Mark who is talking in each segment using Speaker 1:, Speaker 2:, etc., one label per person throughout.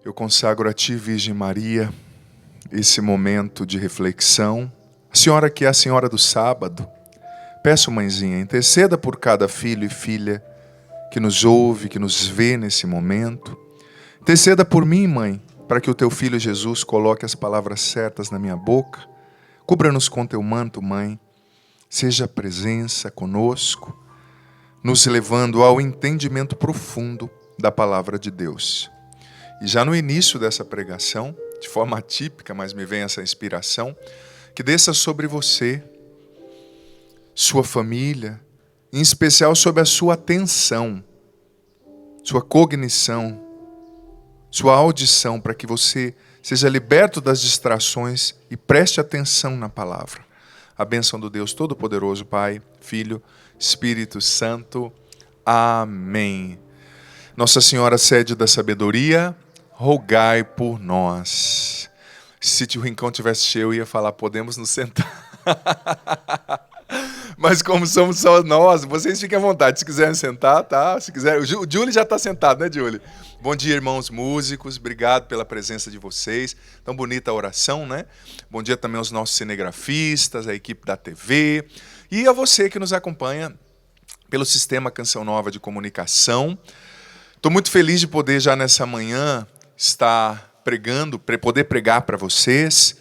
Speaker 1: Eu consagro a Ti, Virgem Maria, esse momento de reflexão. A Senhora que é a Senhora do sábado, peço, Mãezinha, interceda por cada filho e filha que nos ouve, que nos vê nesse momento. Interceda por mim, Mãe, para que o Teu Filho Jesus coloque as palavras certas na minha boca. Cubra-nos com Teu manto, Mãe. Seja a presença conosco, nos levando ao entendimento profundo da palavra de Deus. E já no início dessa pregação, de forma atípica, mas me vem essa inspiração, que desça sobre você, sua família, em especial sobre a sua atenção, sua cognição, sua audição, para que você seja liberto das distrações e preste atenção na palavra. A bênção do Deus Todo-Poderoso, Pai, Filho, Espírito Santo. Amém. Nossa Senhora, sede da sabedoria, rogai por nós. Se o rincão tivesse cheio, eu ia falar, podemos nos sentar. Mas como somos só nós, vocês fiquem à vontade. Se quiserem sentar, tá? Se quiser, o Júlio já está sentado, né, Júlio? Bom dia, irmãos músicos. Obrigado pela presença de vocês. Tão bonita a oração, né? Bom dia também aos nossos cinegrafistas, a equipe da TV. E a você que nos acompanha pelo Sistema Canção Nova de Comunicação. Estou muito feliz de poder já nessa manhã estar pregando, poder pregar para vocês.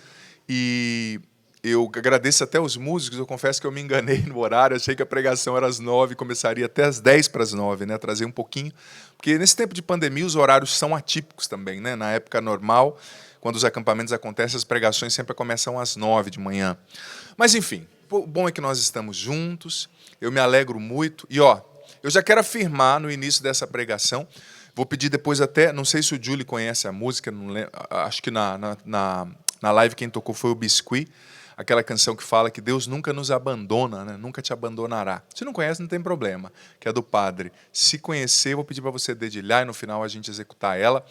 Speaker 1: E eu agradeço até os músicos, eu confesso que eu me enganei no horário, achei que a pregação era às 9, começaria até às 10 para as 9, né? Trazer um pouquinho, porque nesse tempo de pandemia os horários são atípicos também, né? Na época normal, quando os acampamentos acontecem, as pregações sempre começam às 9 de manhã. Mas enfim, o bom é que nós estamos juntos, eu me alegro muito, e eu já quero afirmar no início dessa pregação, vou pedir depois até, não sei se o Júlio conhece a música, não lembro, acho que na live quem tocou foi o Biscuit, aquela canção que fala que Deus nunca nos abandona, né? Nunca te abandonará. Se não conhece, não tem problema, que é do Padre. Se conhecer, eu vou pedir para você dedilhar e no final a gente executar ela.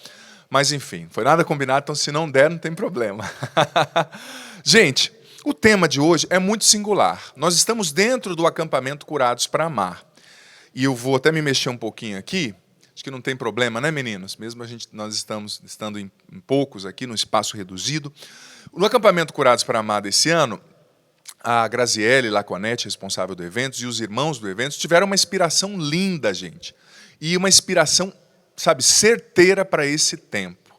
Speaker 1: Mas enfim, foi nada combinado, então se não der, não tem problema. Gente, o tema de hoje é muito singular. Nós estamos dentro do acampamento Curados para Amar. E eu vou até me mexer um pouquinho aqui. Acho que não tem problema, né, meninos? Mesmo nós estamos estando em poucos aqui, num espaço reduzido. No acampamento Curados para Amar desse ano, a Graziele Laconete, responsável do evento, e os irmãos do evento tiveram uma inspiração linda, gente. E uma inspiração, sabe, certeira para esse tempo.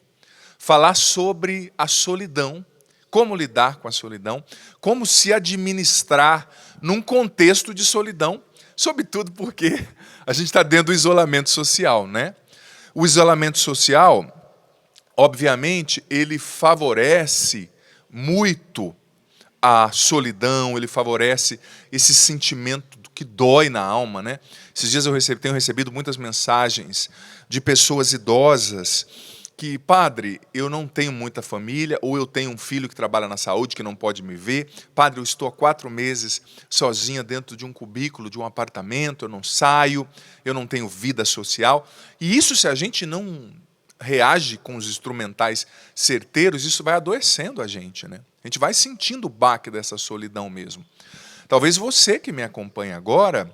Speaker 1: Falar sobre a solidão, como lidar com a solidão, como se administrar num contexto de solidão, sobretudo porque a gente está dentro do isolamento social, né? O isolamento social, obviamente, ele favorece muito a solidão, ele favorece esse sentimento que dói na alma, né? Esses dias eu tenho recebido muitas mensagens de pessoas idosas que, padre, eu não tenho muita família, ou eu tenho um filho que trabalha na saúde que não pode me ver. Padre, eu estou há 4 meses sozinha dentro de um cubículo, de um apartamento, eu não saio, eu não tenho vida social. E isso, se a gente não reage com os instrumentais certeiros, isso vai adoecendo a gente, né? A gente vai sentindo o baque dessa solidão mesmo. Talvez você que me acompanha agora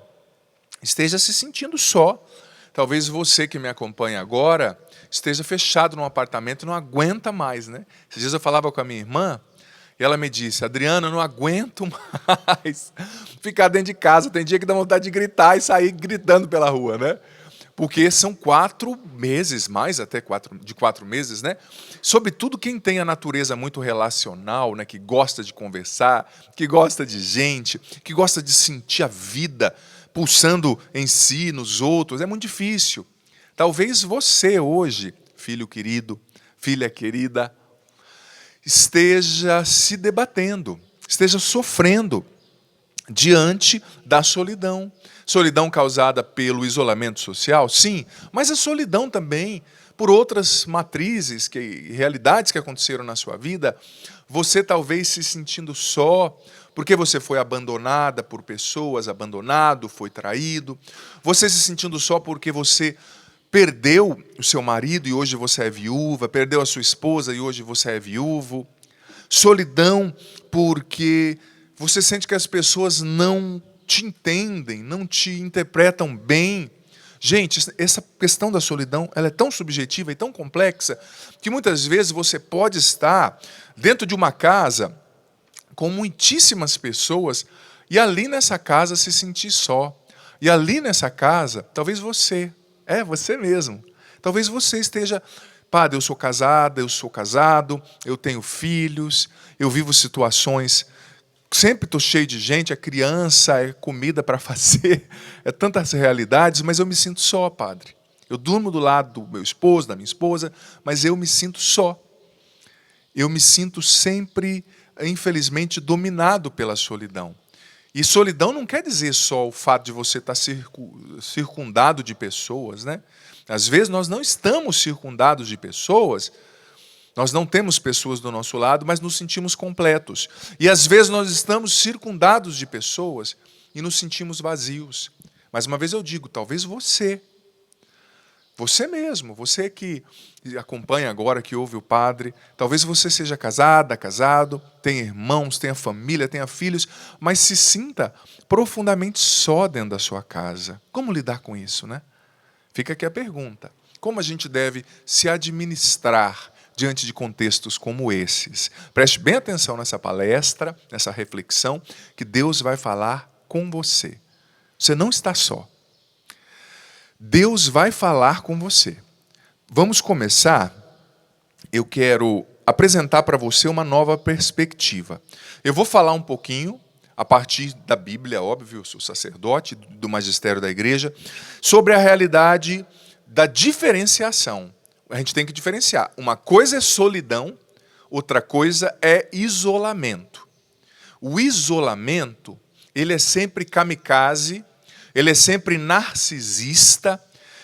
Speaker 1: esteja se sentindo só. Talvez você que me acompanha agora esteja fechado num apartamento e não aguenta mais, né? Esses dias eu falava com a minha irmã e ela me disse, Adriana, eu não aguento mais ficar dentro de casa. Tem dia que dá vontade de gritar e sair gritando pela rua, né? Porque são 4 meses, mais até 4 meses, né? Sobretudo quem tem a natureza muito relacional, né? Que gosta de conversar, que gosta de gente, que gosta de sentir a vida pulsando em si, nos outros, é muito difícil. Talvez você hoje, filho querido, filha querida, esteja se debatendo, esteja sofrendo diante da solidão. Solidão causada pelo isolamento social? Sim, mas a solidão também por outras matrizes, realidades que aconteceram na sua vida, você talvez se sentindo só, porque você foi abandonada por pessoas, abandonado, foi traído, você se sentindo só porque você perdeu o seu marido e hoje você é viúva, perdeu a sua esposa e hoje você é viúvo. Solidão porque você sente que as pessoas não te entendem, não te interpretam bem. Gente, essa questão da solidão, ela é tão subjetiva e tão complexa que muitas vezes você pode estar dentro de uma casa com muitíssimas pessoas e ali nessa casa se sentir só. E ali nessa casa, talvez você mesmo. Talvez você esteja, padre, eu sou casada, eu sou casado, eu tenho filhos, eu vivo situações, sempre estou cheio de gente, é criança, é comida para fazer, é tantas realidades, mas eu me sinto só, padre. Eu durmo do lado do meu esposo, da minha esposa, mas eu me sinto só. Eu me sinto sempre, infelizmente, dominado pela solidão. E solidão não quer dizer só o fato de você estar circundado de pessoas, né? Às vezes nós não estamos circundados de pessoas, nós não temos pessoas do nosso lado, mas nos sentimos completos. E às vezes nós estamos circundados de pessoas e nos sentimos vazios. Mais uma vez eu digo, talvez você mesmo, você que acompanha agora, que ouve o padre, talvez você seja casada, casado, tenha irmãos, tenha família, tenha filhos, mas se sinta profundamente só dentro da sua casa. Como lidar com isso, né? Fica aqui a pergunta. Como a gente deve se administrar diante de contextos como esses? Preste bem atenção nessa palestra, nessa reflexão, que Deus vai falar com você. Você não está só. Deus vai falar com você. Vamos começar. Eu quero apresentar para você uma nova perspectiva. Eu vou falar um pouquinho, a partir da Bíblia, óbvio, eu sou sacerdote do magistério da igreja, sobre a realidade da diferenciação. A gente tem que diferenciar. Uma coisa é solidão, outra coisa é isolamento. O isolamento, ele é sempre kamikaze, ele é sempre narcisista,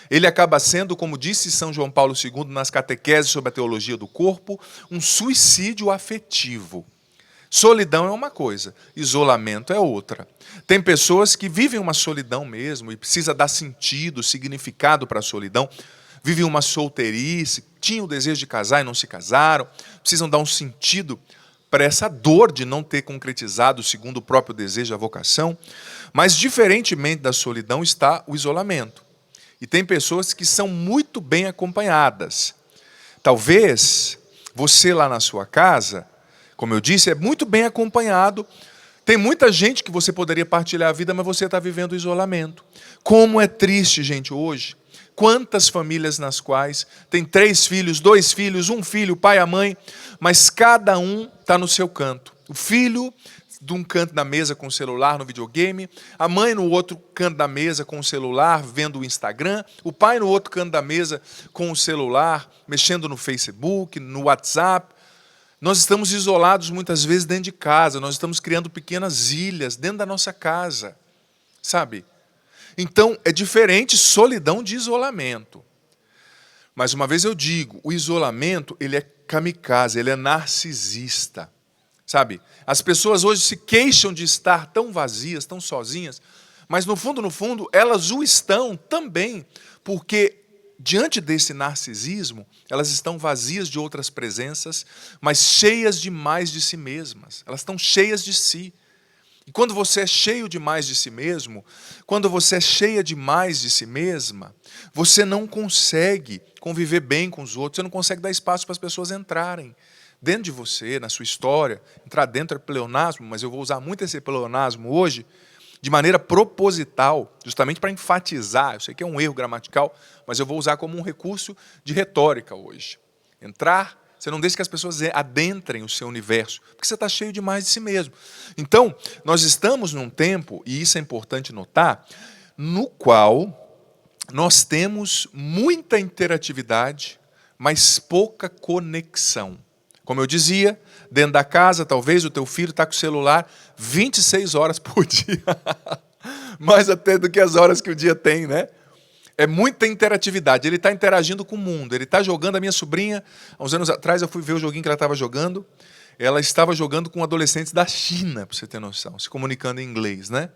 Speaker 1: ele acaba sendo, como disse São João Paulo II nas catequeses sobre a teologia do corpo, um suicídio afetivo. Solidão é uma coisa, isolamento é outra. Tem pessoas que vivem uma solidão mesmo e precisa dar sentido, significado para a solidão. Vivem uma solteirice, tinham o desejo de casar e não se casaram, precisam dar um sentido para essa dor de não ter concretizado segundo o próprio desejo, a vocação. Mas, diferentemente da solidão, está o isolamento. E tem pessoas que são muito bem acompanhadas. Talvez você lá na sua casa, como eu disse, é muito bem acompanhado. Tem muita gente que você poderia partilhar a vida, mas você está vivendo o isolamento. Como é triste, gente, hoje. Quantas famílias nas quais tem 3 filhos, 2 filhos, 1 filho, o pai e a mãe, mas cada um está no seu canto. O filho de um canto da mesa com o celular no videogame, a mãe no outro canto da mesa com o celular vendo o Instagram, o pai no outro canto da mesa com o celular mexendo no Facebook, no WhatsApp. Nós estamos isolados muitas vezes dentro de casa, nós estamos criando pequenas ilhas dentro da nossa casa, sabe? Então, é diferente solidão de isolamento. Mais uma vez eu digo, o isolamento, ele é kamikaze, ele é narcisista. Sabe? As pessoas hoje se queixam de estar tão vazias, tão sozinhas, mas no fundo, elas o estão também, porque diante desse narcisismo, elas estão vazias de outras presenças, mas cheias demais de si mesmas. Elas estão cheias de si. E quando você é cheio demais de si mesmo, quando você é cheia demais de si mesma, você não consegue conviver bem com os outros, você não consegue dar espaço para as pessoas entrarem dentro de você, na sua história. Entrar dentro é pleonasmo, mas eu vou usar muito esse pleonasmo hoje, de maneira proposital, justamente para enfatizar. Eu sei que é um erro gramatical, mas eu vou usar como um recurso de retórica hoje. Entrar, você não deixa que as pessoas adentrem o seu universo, porque você está cheio demais de si mesmo. Então, nós estamos num tempo, e isso é importante notar, no qual nós temos muita interatividade, mas pouca conexão. Como eu dizia, dentro da casa, talvez o teu filho está com o celular 26 horas por dia. Mais até do que as horas que o dia tem, né? É muita interatividade. Ele está interagindo com o mundo. Ele está jogando. A minha sobrinha, há uns anos atrás, eu fui ver o joguinho que ela estava jogando. Ela estava jogando com adolescentes da China, para você ter noção, se comunicando em inglês, né?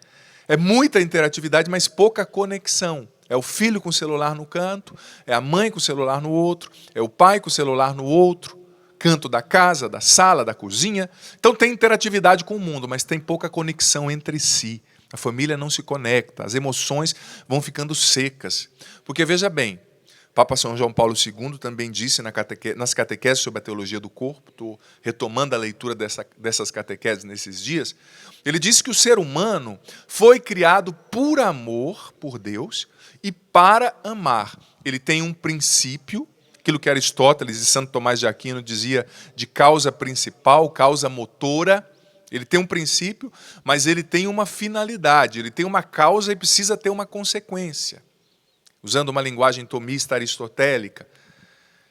Speaker 1: É muita interatividade, mas pouca conexão. É o filho com o celular no canto, é a mãe com o celular no outro, é o pai com o celular no outro, canto da casa, da sala, da cozinha. Então tem interatividade com o mundo, mas tem pouca conexão entre si. A família não se conecta, as emoções vão ficando secas. Porque, veja bem, Papa São João Paulo II também disse nas catequeses sobre a teologia do corpo, estou retomando a leitura dessas catequeses nesses dias, ele disse que o ser humano foi criado por amor, por Deus, e para amar. Ele tem um princípio, aquilo que Aristóteles e Santo Tomás de Aquino dizia de causa principal, causa motora. Ele tem um princípio, mas ele tem uma finalidade, ele tem uma causa e precisa ter uma consequência. Usando uma linguagem tomista aristotélica.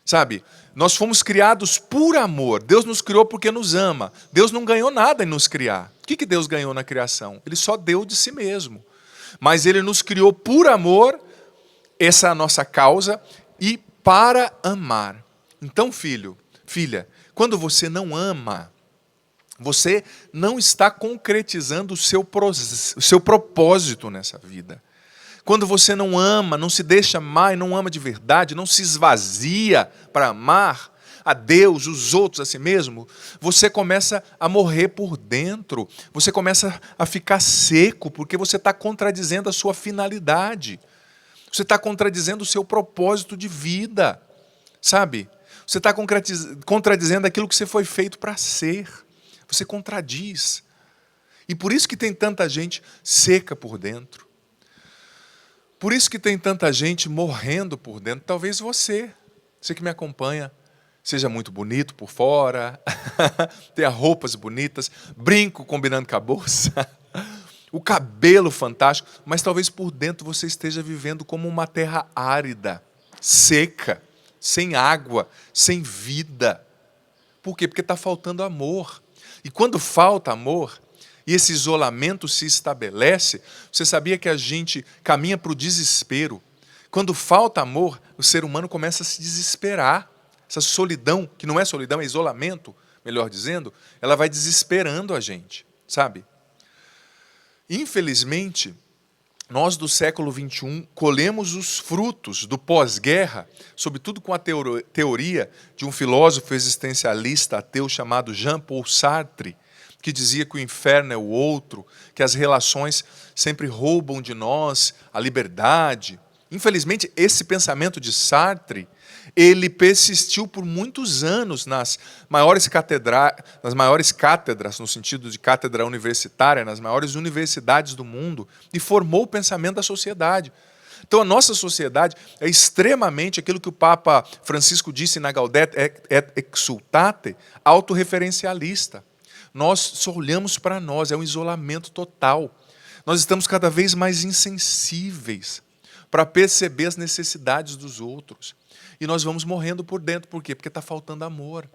Speaker 1: Sabe, nós fomos criados por amor. Deus nos criou porque nos ama. Deus não ganhou nada em nos criar. O que Deus ganhou na criação? Ele só deu de si mesmo. Mas Ele nos criou por amor, essa é a nossa causa, e para amar. Então, filho, filha, quando você não ama, você não está concretizando o seu propósito nessa vida. Quando você não ama, não se deixa amar e não ama de verdade, não se esvazia para amar a Deus, os outros, a si mesmo, você começa a morrer por dentro, você começa a ficar seco, porque você está contradizendo a sua finalidade, você está contradizendo o seu propósito de vida, sabe? Você está contradizendo aquilo que você foi feito para ser. Você contradiz. E por isso que tem tanta gente seca por dentro. Por isso que tem tanta gente morrendo por dentro. Talvez você que me acompanha, seja muito bonito por fora, tenha roupas bonitas, brinco combinando com a bolsa, o cabelo fantástico, mas talvez por dentro você esteja vivendo como uma terra árida, seca, sem água, sem vida. Por quê? Porque está faltando amor. E quando falta amor, e esse isolamento se estabelece, você sabia que a gente caminha para o desespero. Quando falta amor, o ser humano começa a se desesperar. Essa solidão, que não é solidão, é isolamento, melhor dizendo, ela vai desesperando a gente, sabe? Infelizmente, nós do século XXI colhemos os frutos do pós-guerra, sobretudo com a teoria de um filósofo existencialista ateu chamado Jean-Paul Sartre, que dizia que o inferno é o outro, que as relações sempre roubam de nós a liberdade. Infelizmente, esse pensamento de Sartre, ele persistiu por muitos anos nas maiores cátedras, no sentido de cátedra universitária, nas maiores universidades do mundo, e formou o pensamento da sociedade. Então, a nossa sociedade é extremamente aquilo que o Papa Francisco disse na Gaudete et Exsultate, autorreferencialista. Nós só olhamos para nós, é um isolamento total. Nós estamos cada vez mais insensíveis para perceber as necessidades dos outros. E nós vamos morrendo por dentro. Por quê? Porque está faltando amor.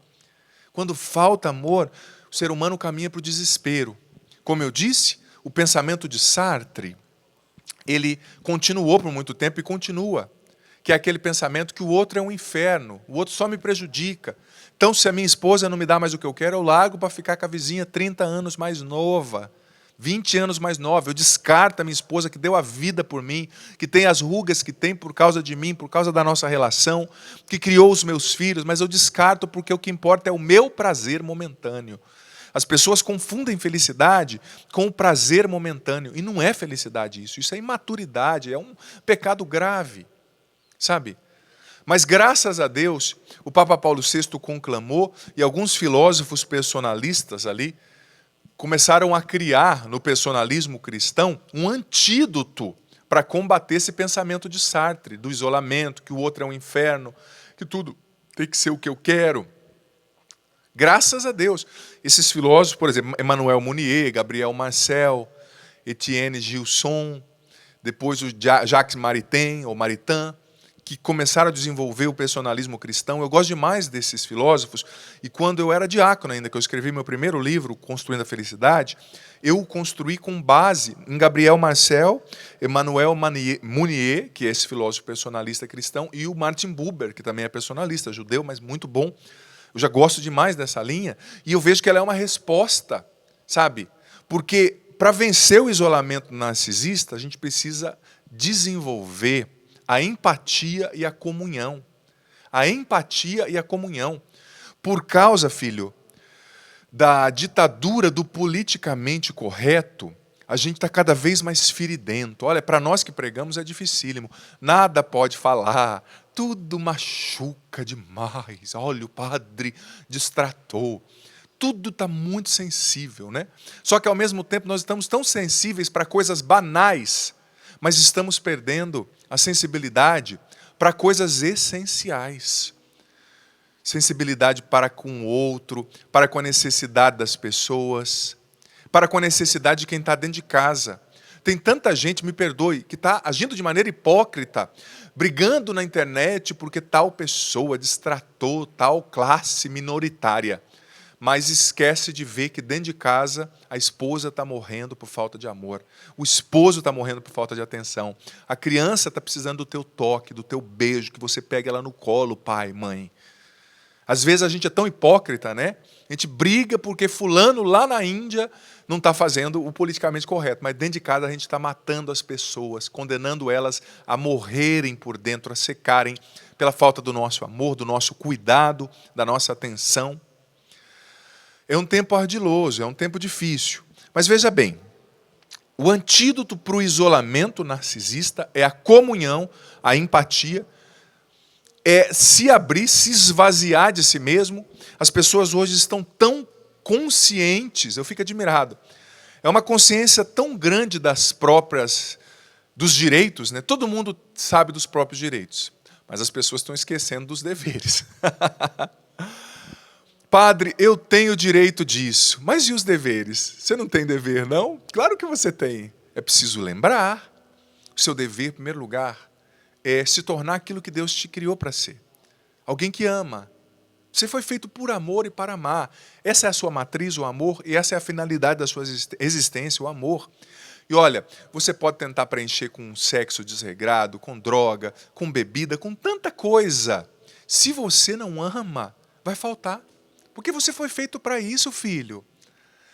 Speaker 1: Quando falta amor, o ser humano caminha para o desespero. Como eu disse, o pensamento de Sartre, ele continuou por muito tempo e continua. Que é aquele pensamento que o outro é um inferno, o outro só me prejudica. Então, se a minha esposa não me dá mais o que eu quero, eu largo para ficar com a vizinha 30 anos mais nova, 20 anos mais nova. Eu descarto a minha esposa que deu a vida por mim, que tem as rugas que tem por causa de mim, por causa da nossa relação, que criou os meus filhos, mas eu descarto porque o que importa é o meu prazer momentâneo. As pessoas confundem felicidade com o prazer momentâneo, e não é felicidade isso é imaturidade, é um pecado grave, sabe? Mas, graças a Deus, o Papa Paulo VI conclamou, e alguns filósofos personalistas ali começaram a criar, no personalismo cristão, um antídoto para combater esse pensamento de Sartre, do isolamento, que o outro é um inferno, que tudo tem que ser o que eu quero. Graças a Deus, esses filósofos, por exemplo, Emmanuel Mounier, Gabriel Marcel, Etienne Gilson, depois o Jacques Maritain, ou Maritain, que começaram a desenvolver o personalismo cristão. Eu gosto demais desses filósofos, e quando eu era diácono ainda, que eu escrevi meu primeiro livro, Construindo a Felicidade, eu o construí com base em Gabriel Marcel, Emmanuel Mounier, que é esse filósofo personalista cristão, e o Martin Buber, que também é personalista, judeu, mas muito bom. Eu já gosto demais dessa linha, e eu vejo que ela é uma resposta, sabe? Porque para vencer o isolamento narcisista, a gente precisa desenvolver a empatia e a comunhão. A empatia e a comunhão. Por causa, filho, da ditadura do politicamente correto, A gente está cada vez mais firidento. Olha, para nós que pregamos é dificílimo. Nada pode falar, tudo machuca demais. Olha, o padre distratou. Tudo está muito sensível, né? Só que ao mesmo tempo nós estamos tão sensíveis para coisas banais, mas estamos perdendo a sensibilidade para coisas essenciais. Sensibilidade para com o outro, para com a necessidade das pessoas, para com a necessidade de quem está dentro de casa. Tem tanta gente, me perdoe, que está agindo de maneira hipócrita, brigando na internet porque tal pessoa distratou tal classe minoritária, mas esquece de ver que dentro de casa a esposa está morrendo por falta de amor, o esposo está morrendo por falta de atenção, a criança está precisando do teu toque, do teu beijo, que você pegue ela no colo, pai, mãe. Às vezes a gente é tão hipócrita, né? A gente briga porque fulano lá na Índia não está fazendo o politicamente correto, mas dentro de casa a gente está matando as pessoas, condenando elas a morrerem por dentro, a secarem pela falta do nosso amor, do nosso cuidado, da nossa atenção. É um tempo ardiloso, é um tempo difícil. Mas veja bem, o antídoto para o isolamento narcisista é a comunhão, a empatia, é se abrir, se esvaziar de si mesmo. As pessoas hoje estão tão conscientes, eu fico admirado. É uma consciência tão grande dos direitos, né? Todo mundo sabe dos próprios direitos, mas as pessoas estão esquecendo dos deveres. Padre, eu tenho direito disso, mas e os deveres? Você não tem dever, não? Claro que você tem. É preciso lembrar. O seu dever, em primeiro lugar, é se tornar aquilo que Deus te criou para ser. Alguém que ama. Você foi feito por amor e para amar. Essa é a sua matriz, o amor, e essa é a finalidade da sua existência, o amor. E olha, você pode tentar preencher com sexo desregrado, com droga, com bebida, com tanta coisa. Se você não ama, vai faltar. Porque você foi feito para isso, filho.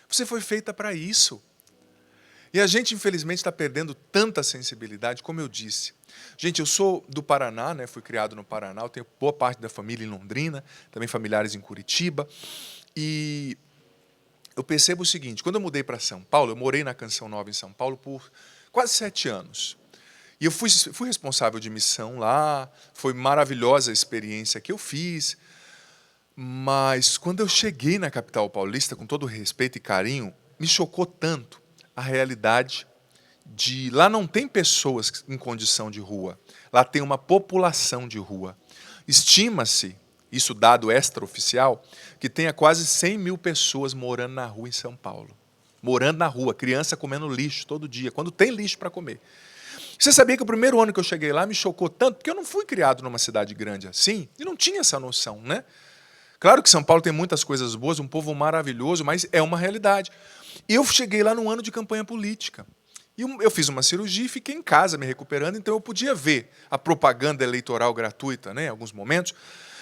Speaker 1: Você foi feita para isso. E a gente, infelizmente, está perdendo tanta sensibilidade, como eu disse. Gente, eu sou do Paraná, né? Fui criado no Paraná, eu tenho boa parte da família em Londrina, também familiares em Curitiba. E eu percebo o seguinte, quando eu mudei para São Paulo, eu morei na Canção Nova em São Paulo por quase 7 anos. E eu fui responsável de missão lá, foi maravilhosa a experiência que eu fiz. Mas quando eu cheguei na capital paulista, com todo respeito e carinho, me chocou tanto a realidade de... Lá não tem pessoas em condição de rua, lá tem uma população de rua. Estima-se, isso dado extraoficial, que tenha quase 100 mil pessoas morando na rua em São Paulo. Morando na rua, criança comendo lixo todo dia, quando tem lixo para comer. Você sabia que o primeiro ano que eu cheguei lá me chocou tanto, porque eu não fui criado numa cidade grande assim, e não tinha essa noção, né? Claro que São Paulo tem muitas coisas boas, um povo maravilhoso, mas é uma realidade. Eu cheguei lá num ano de campanha política. E eu fiz uma cirurgia e fiquei em casa me recuperando, então eu podia ver a propaganda eleitoral gratuita, né, em alguns momentos.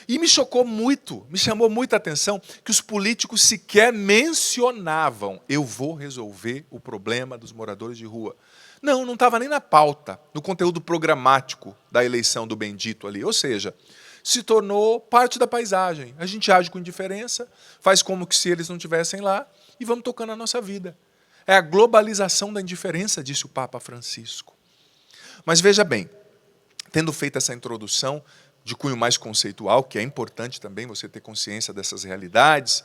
Speaker 1: E me chocou muito, me chamou muita atenção que os políticos sequer mencionavam: eu vou resolver o problema dos moradores de rua. Não estava nem na pauta, no conteúdo programático da eleição do bendito ali. Ou seja, se tornou parte da paisagem. A gente age com indiferença, faz como que se eles não estivessem lá e vamos tocando a nossa vida. É a globalização da indiferença, disse o Papa Francisco. Mas veja bem, tendo feito essa introdução de cunho mais conceitual, que é importante também você ter consciência dessas realidades,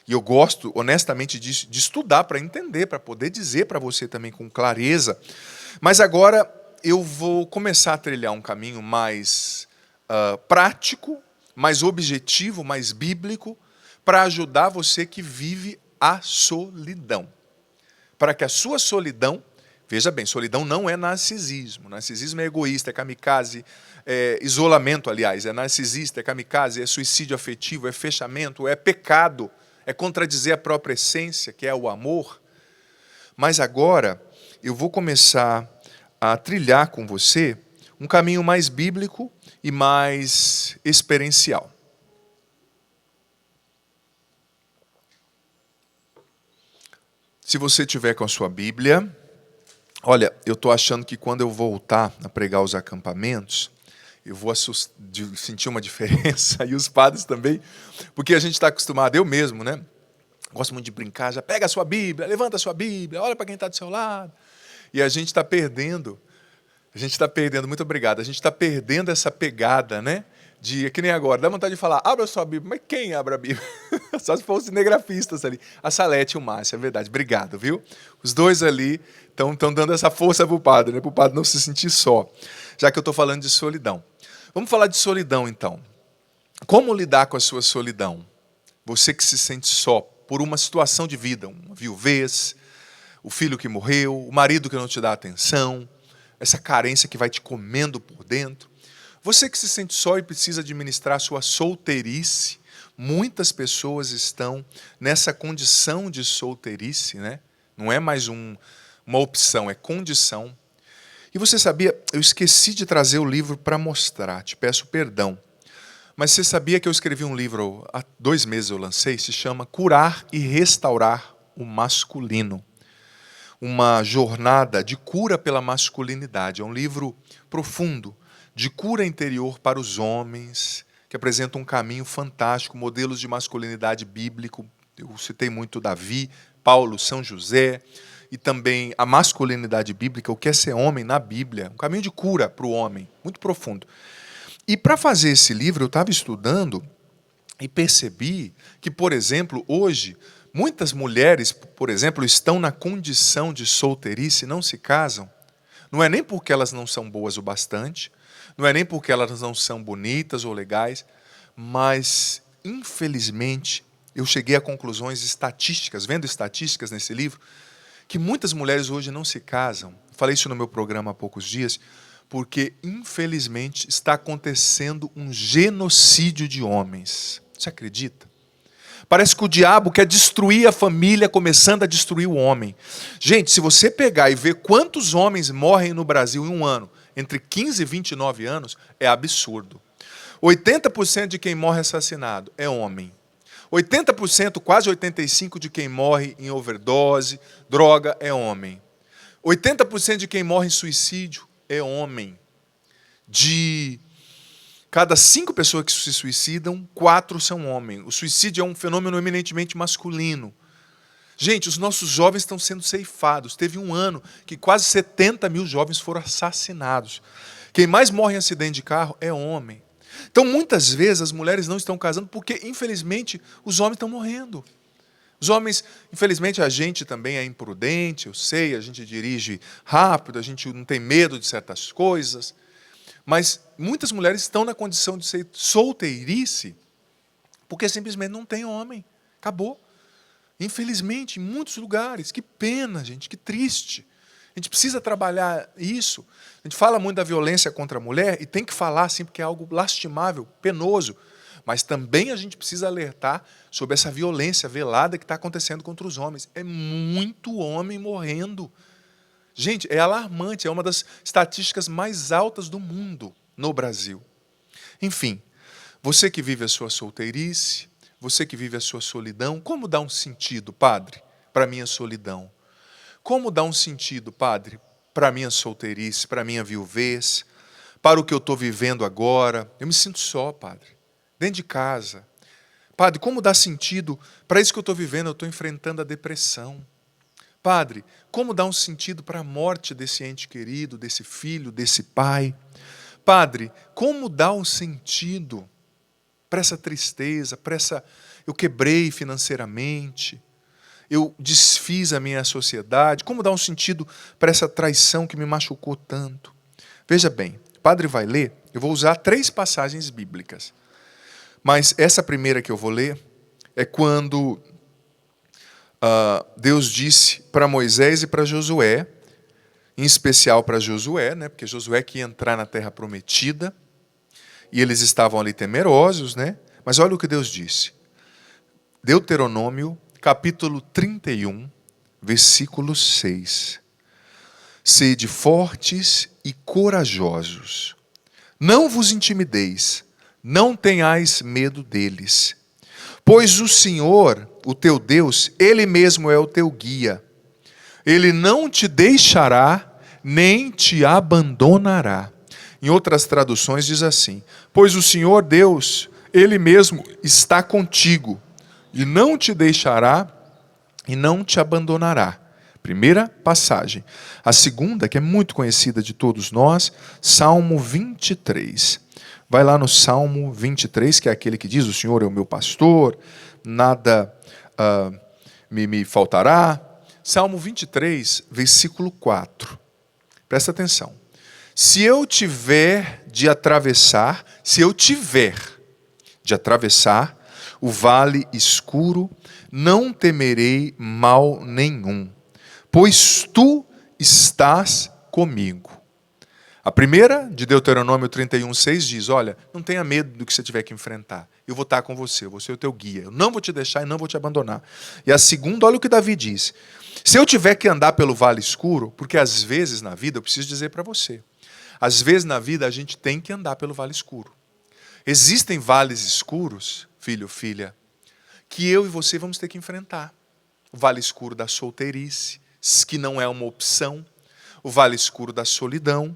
Speaker 1: e eu gosto, honestamente, de estudar para entender, para poder dizer para você também com clareza, mas agora eu vou começar a trilhar um caminho mais prático, mais objetivo, mais bíblico, para ajudar você que vive a solidão. Para que a sua solidão, veja bem, solidão não é narcisismo. Narcisismo é egoísta, é kamikaze, é isolamento, aliás, é narcisista, é kamikaze, é suicídio afetivo, é fechamento, é pecado, é contradizer a própria essência, que é o amor. Mas agora eu vou começar a trilhar com você um caminho mais bíblico e mais experiencial. Se você tiver com a sua Bíblia, olha, eu estou achando que quando eu voltar a pregar os acampamentos, eu vou sentir uma diferença, e os padres também, porque a gente está acostumado, eu mesmo, né? Gosto muito de brincar, já pega a sua Bíblia, levanta a sua Bíblia, olha para quem está do seu lado. E a gente está perdendo, muito obrigado, a gente está perdendo essa pegada, né? De, que nem agora, dá vontade de falar, abra a sua Bíblia, mas quem abre a Bíblia? Só se fossem cinegrafistas ali. A Salete e o Márcio, é verdade, obrigado, viu? Os dois ali estão dando essa força para o padre, né? Para o padre não se sentir só, já que eu estou falando de solidão. Vamos falar de solidão, então. Como lidar com a sua solidão? Você que se sente só por uma situação de vida, uma viuvez, o filho que morreu, o marido que não te dá atenção, essa carência que vai te comendo por dentro. Você que se sente só e precisa administrar a sua solteirice, muitas pessoas estão nessa condição de solteirice, né? Não é mais uma opção, é condição. E você sabia, eu esqueci de trazer o livro para mostrar, te peço perdão. Mas você sabia que eu escrevi um livro, há 2 meses eu lancei, se chama Curar e Restaurar o Masculino. Uma jornada de cura pela masculinidade. É um livro profundo, de cura interior para os homens, que apresenta um caminho fantástico, modelos de masculinidade bíblico. Eu citei muito Davi, Paulo, São José, e também a masculinidade bíblica, o que é ser homem na Bíblia. Um caminho de cura para o homem, muito profundo. E para fazer esse livro, eu estava estudando e percebi que, por exemplo, hoje, muitas mulheres, por exemplo, estão na condição de solteirice e não se casam. Não é nem porque elas não são boas o bastante, não é nem porque elas não são bonitas ou legais, mas, infelizmente, eu cheguei a conclusões estatísticas, vendo estatísticas nesse livro, que muitas mulheres hoje não se casam. Falei isso no meu programa há poucos dias, porque, infelizmente, está acontecendo um genocídio de homens. Você acredita? Parece que o diabo quer destruir a família, começando a destruir o homem. Gente, se você pegar e ver quantos homens morrem no Brasil em um ano, entre 15 e 29 anos, é absurdo. 80% de quem morre assassinado é homem. 80%, quase 85% de quem morre em overdose, droga, é homem. 80% de quem morre em suicídio é homem. De cada 5 pessoas que se suicidam, 4 são homens. O suicídio é um fenômeno eminentemente masculino. Gente, os nossos jovens estão sendo ceifados. Teve um ano que quase 70 mil jovens foram assassinados. Quem mais morre em acidente de carro é homem. Então, muitas vezes, as mulheres não estão casando porque, infelizmente, os homens estão morrendo. Os homens, infelizmente, a gente também é imprudente, eu sei, a gente dirige rápido, a gente não tem medo de certas coisas. Mas muitas mulheres estão na condição de ser solteirice porque simplesmente não tem homem. Acabou. Infelizmente, em muitos lugares. Que pena, gente, que triste. A gente precisa trabalhar isso. A gente fala muito da violência contra a mulher e tem que falar assim porque é algo lastimável, penoso. Mas também a gente precisa alertar sobre essa violência velada que está acontecendo contra os homens. É muito homem morrendo. Gente, é alarmante, é uma das estatísticas mais altas do mundo no Brasil. Enfim, você que vive a sua solteirice, você que vive a sua solidão, como dá um sentido, padre, para a minha solidão? Como dá um sentido, padre, para a minha solteirice, para a minha viuvez, para o que eu estou vivendo agora? Eu me sinto só, padre, dentro de casa. Padre, como dá sentido para isso que eu estou vivendo? Eu estou enfrentando a depressão. Padre, como dá um sentido para a morte desse ente querido, desse filho, desse pai? Padre, como dá um sentido para essa tristeza, para essa... Eu quebrei financeiramente, eu desfiz a minha sociedade. Como dá um sentido para essa traição que me machucou tanto? Veja bem, o padre vai ler, eu vou usar 3 passagens bíblicas. Mas essa primeira que eu vou ler é quando Deus disse para Moisés e para Josué, em especial para Josué, né, porque Josué que ia entrar na terra prometida, e eles estavam ali temerosos, né? Mas olha o que Deus disse. Deuteronômio, capítulo 31, versículo 6. Sede fortes e corajosos. Não vos intimideis, não tenhais medo deles. Pois o Senhor, o teu Deus, Ele mesmo é o teu guia. Ele não te deixará, nem te abandonará. Em outras traduções diz assim: pois o Senhor Deus, Ele mesmo está contigo, e não te deixará, e não te abandonará. Primeira passagem. A segunda, que é muito conhecida de todos nós, Salmo 23. Vai lá no Salmo 23, que é aquele que diz: o Senhor é o meu pastor, nada me faltará. Salmo 23, versículo 4. Presta atenção. Se eu tiver de atravessar o vale escuro, não temerei mal nenhum, pois tu estás comigo. A primeira, de Deuteronômio 31:6, diz: olha, não tenha medo do que você tiver que enfrentar. Eu vou estar com você, eu vou ser o teu guia. Eu não vou te deixar e não vou te abandonar. E a segunda, olha o que Davi diz: se eu tiver que andar pelo vale escuro, porque às vezes na vida, eu preciso dizer para você, às vezes na vida a gente tem que andar pelo vale escuro. Existem vales escuros, filho, filha, que eu e você vamos ter que enfrentar. O vale escuro da solteirice, que não é uma opção. O vale escuro da solidão,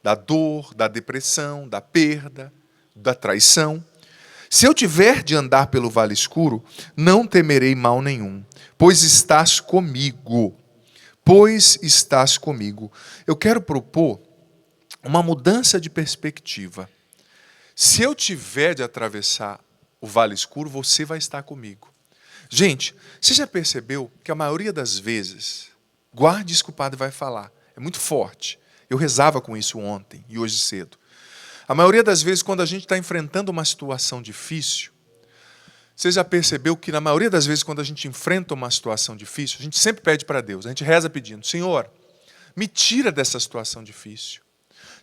Speaker 1: da dor, da depressão, da perda, da traição. Se eu tiver de andar pelo vale escuro, não temerei mal nenhum, pois estás comigo. Pois estás comigo. Eu quero propor uma mudança de perspectiva. Se eu tiver de atravessar o vale escuro, você vai estar comigo. Gente, você já percebeu que a maioria das vezes, guarde isso que o padre vai falar, é muito forte. Eu rezava com isso ontem e hoje cedo. A maioria das vezes, quando a gente está enfrentando uma situação difícil, você já percebeu que na maioria das vezes, quando a gente enfrenta uma situação difícil, a gente sempre pede para Deus, a gente reza pedindo: Senhor, me tira dessa situação difícil.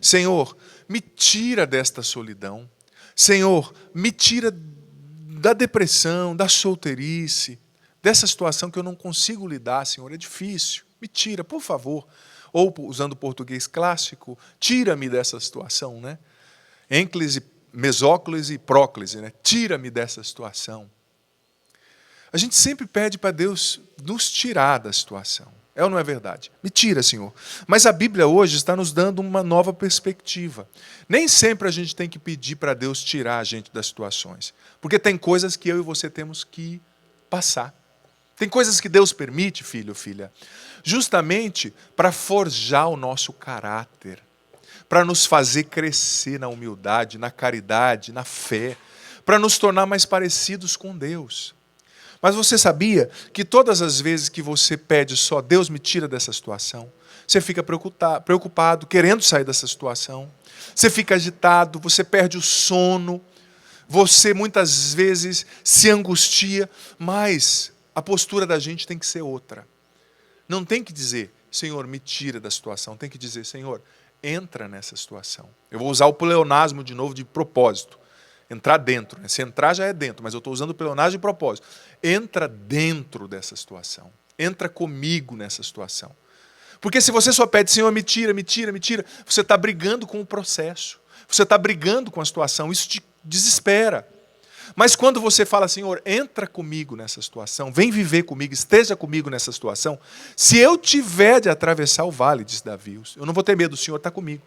Speaker 1: Senhor, me tira desta solidão. Senhor, me tira da depressão, da solteirice, dessa situação que eu não consigo lidar, Senhor, é difícil. Me tira, por favor. Ou, usando o português clássico, tira-me dessa situação, né? Ênclise, mesóclise e próclise, né? Tira-me dessa situação. A gente sempre pede para Deus nos tirar da situação. É ou não é verdade? Me tira, Senhor. Mas a Bíblia hoje está nos dando uma nova perspectiva. Nem sempre a gente tem que pedir para Deus tirar a gente das situações. Porque tem coisas que eu e você temos que passar. Tem coisas que Deus permite, filho, filha, justamente para forjar o nosso caráter, para nos fazer crescer na humildade, na caridade, na fé, para nos tornar mais parecidos com Deus. Mas você sabia que todas as vezes que você pede só Deus me tira dessa situação, você fica preocupado, querendo sair dessa situação, você fica agitado, você perde o sono, você muitas vezes se angustia, mas a postura da gente tem que ser outra. Não tem que dizer, Senhor, me tira da situação, tem que dizer, Senhor, entra nessa situação. Eu vou usar o pleonasmo de novo de propósito. Entrar dentro. Se entrar já é dentro, mas eu estou usando o pleonasmo de propósito. Entra dentro dessa situação. Entra comigo nessa situação. Porque se você só pede, Senhor, me tira, me tira, me tira, você está brigando com o processo. Você está brigando com a situação. Isso te desespera. Mas quando você fala, Senhor, entra comigo nessa situação, vem viver comigo, esteja comigo nessa situação, se eu tiver de atravessar o vale, diz Davi, eu não vou ter medo, o Senhor está comigo.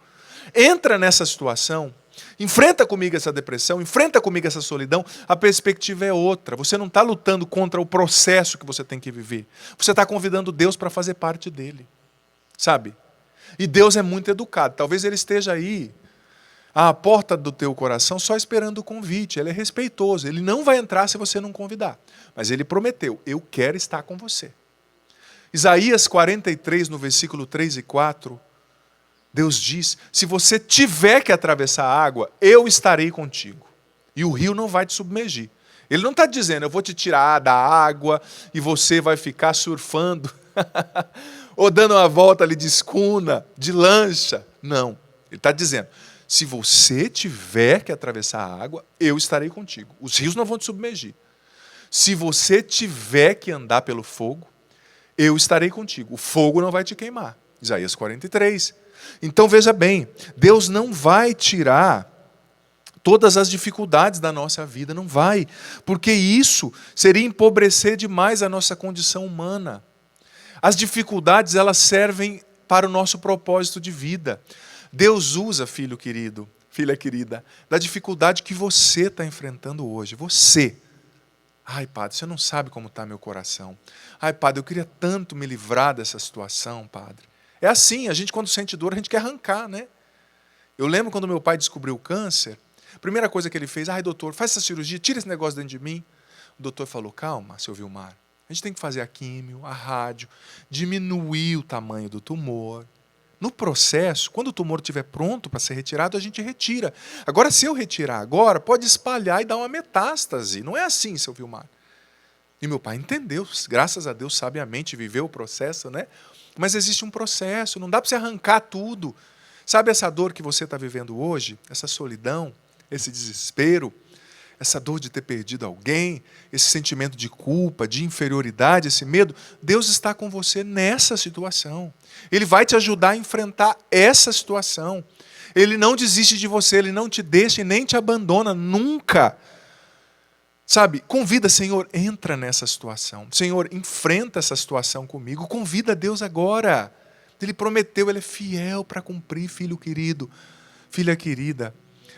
Speaker 1: Entra nessa situação, enfrenta comigo essa depressão, enfrenta comigo essa solidão, a perspectiva é outra. Você não está lutando contra o processo que você tem que viver. Você está convidando Deus para fazer parte dele. Sabe? E Deus é muito educado. Talvez Ele esteja aí, à porta do teu coração, só esperando o convite. Ele é respeitoso. Ele não vai entrar se você não convidar. Mas Ele prometeu, eu quero estar com você. Isaías 43, no versículo 3 e 4, Deus diz, se você tiver que atravessar a água, eu estarei contigo. E o rio não vai te submergir. Ele não está dizendo, eu vou te tirar da água e você vai ficar surfando, ou dando uma volta ali de escuna, de lancha. Não. Ele está dizendo, se você tiver que atravessar a água, eu estarei contigo. Os rios não vão te submergir. Se você tiver que andar pelo fogo, eu estarei contigo. O fogo não vai te queimar. Isaías 43. Então veja bem, Deus não vai tirar todas as dificuldades da nossa vida, não vai, porque isso seria empobrecer demais a nossa condição humana. As dificuldades, elas servem para o nosso propósito de vida. Deus usa, filho querido, filha querida, da dificuldade que você está enfrentando hoje, você. Ai, Padre, você não sabe como está meu coração. Ai, Padre, eu queria tanto me livrar dessa situação, Padre. É assim, a gente quando sente dor, a gente quer arrancar, né? Eu lembro quando meu pai descobriu o câncer, a primeira coisa que ele fez, ai, doutor, faz essa cirurgia, tira esse negócio dentro de mim. O doutor falou, calma, seu Vilmar, a gente tem que fazer a químio, a rádio, diminuir o tamanho do tumor. No processo, quando o tumor estiver pronto para ser retirado, a gente retira. Agora, se eu retirar agora, pode espalhar e dar uma metástase. Não é assim, seu Vilmar. E meu pai entendeu, graças a Deus, sabiamente viveu o processo, né? Mas existe um processo, não dá para você arrancar tudo. Sabe essa dor que você está vivendo hoje? Essa solidão, esse desespero, essa dor de ter perdido alguém, esse sentimento de culpa, de inferioridade, esse medo, Deus está com você nessa situação. Ele vai te ajudar a enfrentar essa situação. Ele não desiste de você, Ele não te deixa e nem te abandona, nunca. Sabe, convida, Senhor, entra nessa situação. Senhor, enfrenta essa situação comigo. Convida Deus agora. Ele prometeu, Ele é fiel para cumprir, filho querido, filha querida.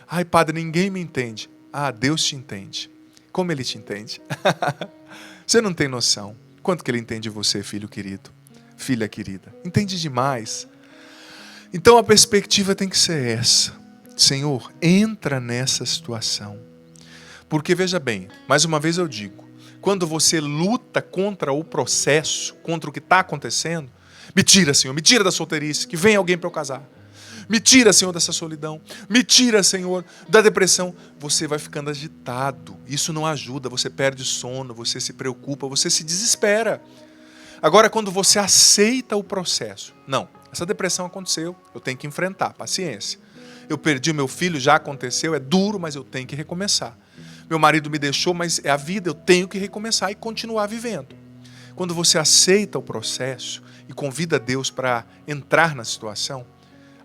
Speaker 1: Ai, Padre, ninguém me entende. Ah, Deus te entende. Como Ele te entende? Você não tem noção. Quanto que Ele entende você, filho querido, filha querida. Entende demais. Então a perspectiva tem que ser essa. Senhor, entra nessa situação. Porque, veja bem, mais uma vez eu digo, quando você luta contra o processo, contra o que está acontecendo, me tira, Senhor, me tira da solteirice, que venha alguém para eu casar. Me tira, Senhor, dessa solidão. Me tira, Senhor, da depressão. Você vai ficando agitado. Isso não ajuda. Você perde sono, você se preocupa, você se desespera. Agora, quando você aceita o processo. Não, essa depressão aconteceu. Eu tenho que enfrentar. Paciência. Eu perdi meu filho, já aconteceu. É duro, mas eu tenho que recomeçar. Meu marido me deixou, mas é a vida. Eu tenho que recomeçar e continuar vivendo. Quando você aceita o processo e convida Deus para entrar na situação,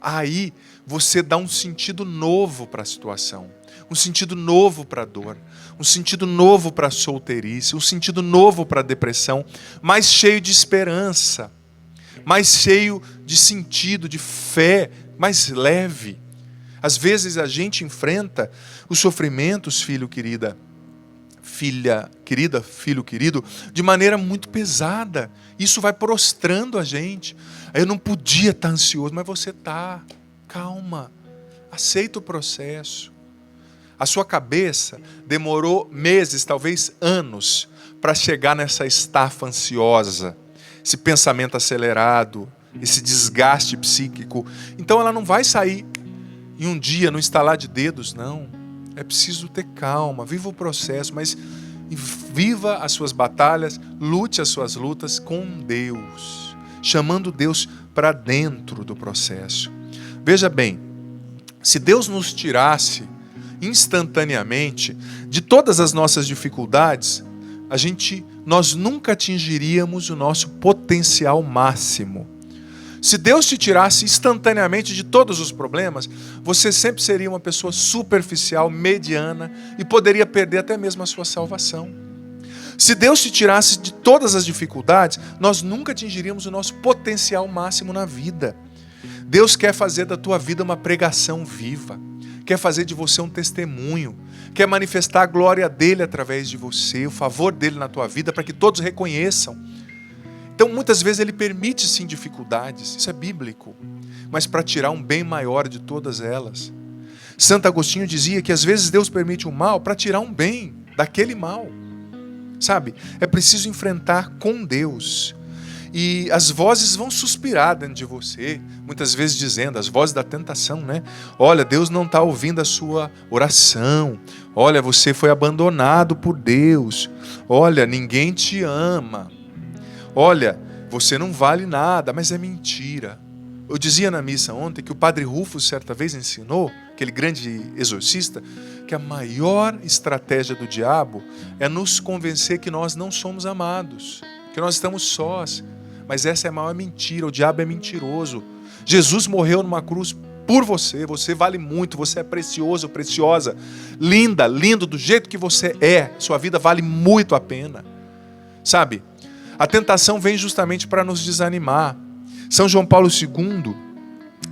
Speaker 1: aí você dá um sentido novo para a situação, um sentido novo para a dor, um sentido novo para a solteirice, um sentido novo para a depressão, mais cheio de esperança, mais cheio de sentido, de fé, mais leve. Às vezes a gente enfrenta os sofrimentos, filho querida, filha querida, filho querido, de maneira muito pesada. Isso vai prostrando a gente. Eu não podia estar ansioso, mas você está. Calma. Aceita o processo. A sua cabeça demorou meses, talvez anos, para chegar nessa estafa ansiosa, esse pensamento acelerado, esse desgaste psíquico. Então ela não vai sair em um dia, no estalar de dedos, não. É preciso ter calma, viva o processo, mas viva as suas batalhas, lute as suas lutas com Deus, chamando Deus para dentro do processo. Veja bem, se Deus nos tirasse instantaneamente de todas as nossas dificuldades, nós nunca atingiríamos o nosso potencial máximo. Se Deus te tirasse instantaneamente de todos os problemas, você sempre seria uma pessoa superficial, mediana e poderia perder até mesmo a sua salvação. Se Deus te tirasse de todas as dificuldades, nós nunca atingiríamos o nosso potencial máximo na vida. Deus quer fazer da tua vida uma pregação viva, quer fazer de você um testemunho, quer manifestar a glória dele através de você, o favor dele na tua vida, para que todos reconheçam. Então, muitas vezes Ele permite sim dificuldades, isso é bíblico, mas para tirar um bem maior de todas elas. Santo Agostinho dizia que às vezes Deus permite um mal para tirar um bem daquele mal. Sabe, é preciso enfrentar com Deus. E as vozes vão suspirar dentro de você, muitas vezes dizendo, as vozes da tentação, né? Olha, Deus não está ouvindo a sua oração. Olha, você foi abandonado por Deus. Olha, ninguém te ama. Olha, você não vale nada, mas é mentira. Eu dizia na missa ontem que o padre Rufus certa vez ensinou, aquele grande exorcista, que a maior estratégia do diabo é nos convencer que nós não somos amados, que nós estamos sós. Mas essa é a maior mentira, o diabo é mentiroso. Jesus morreu numa cruz por você, você vale muito, você é precioso, preciosa, linda, lindo do jeito que você é, sua vida vale muito a pena. Sabe? A tentação vem justamente para nos desanimar. São João Paulo II,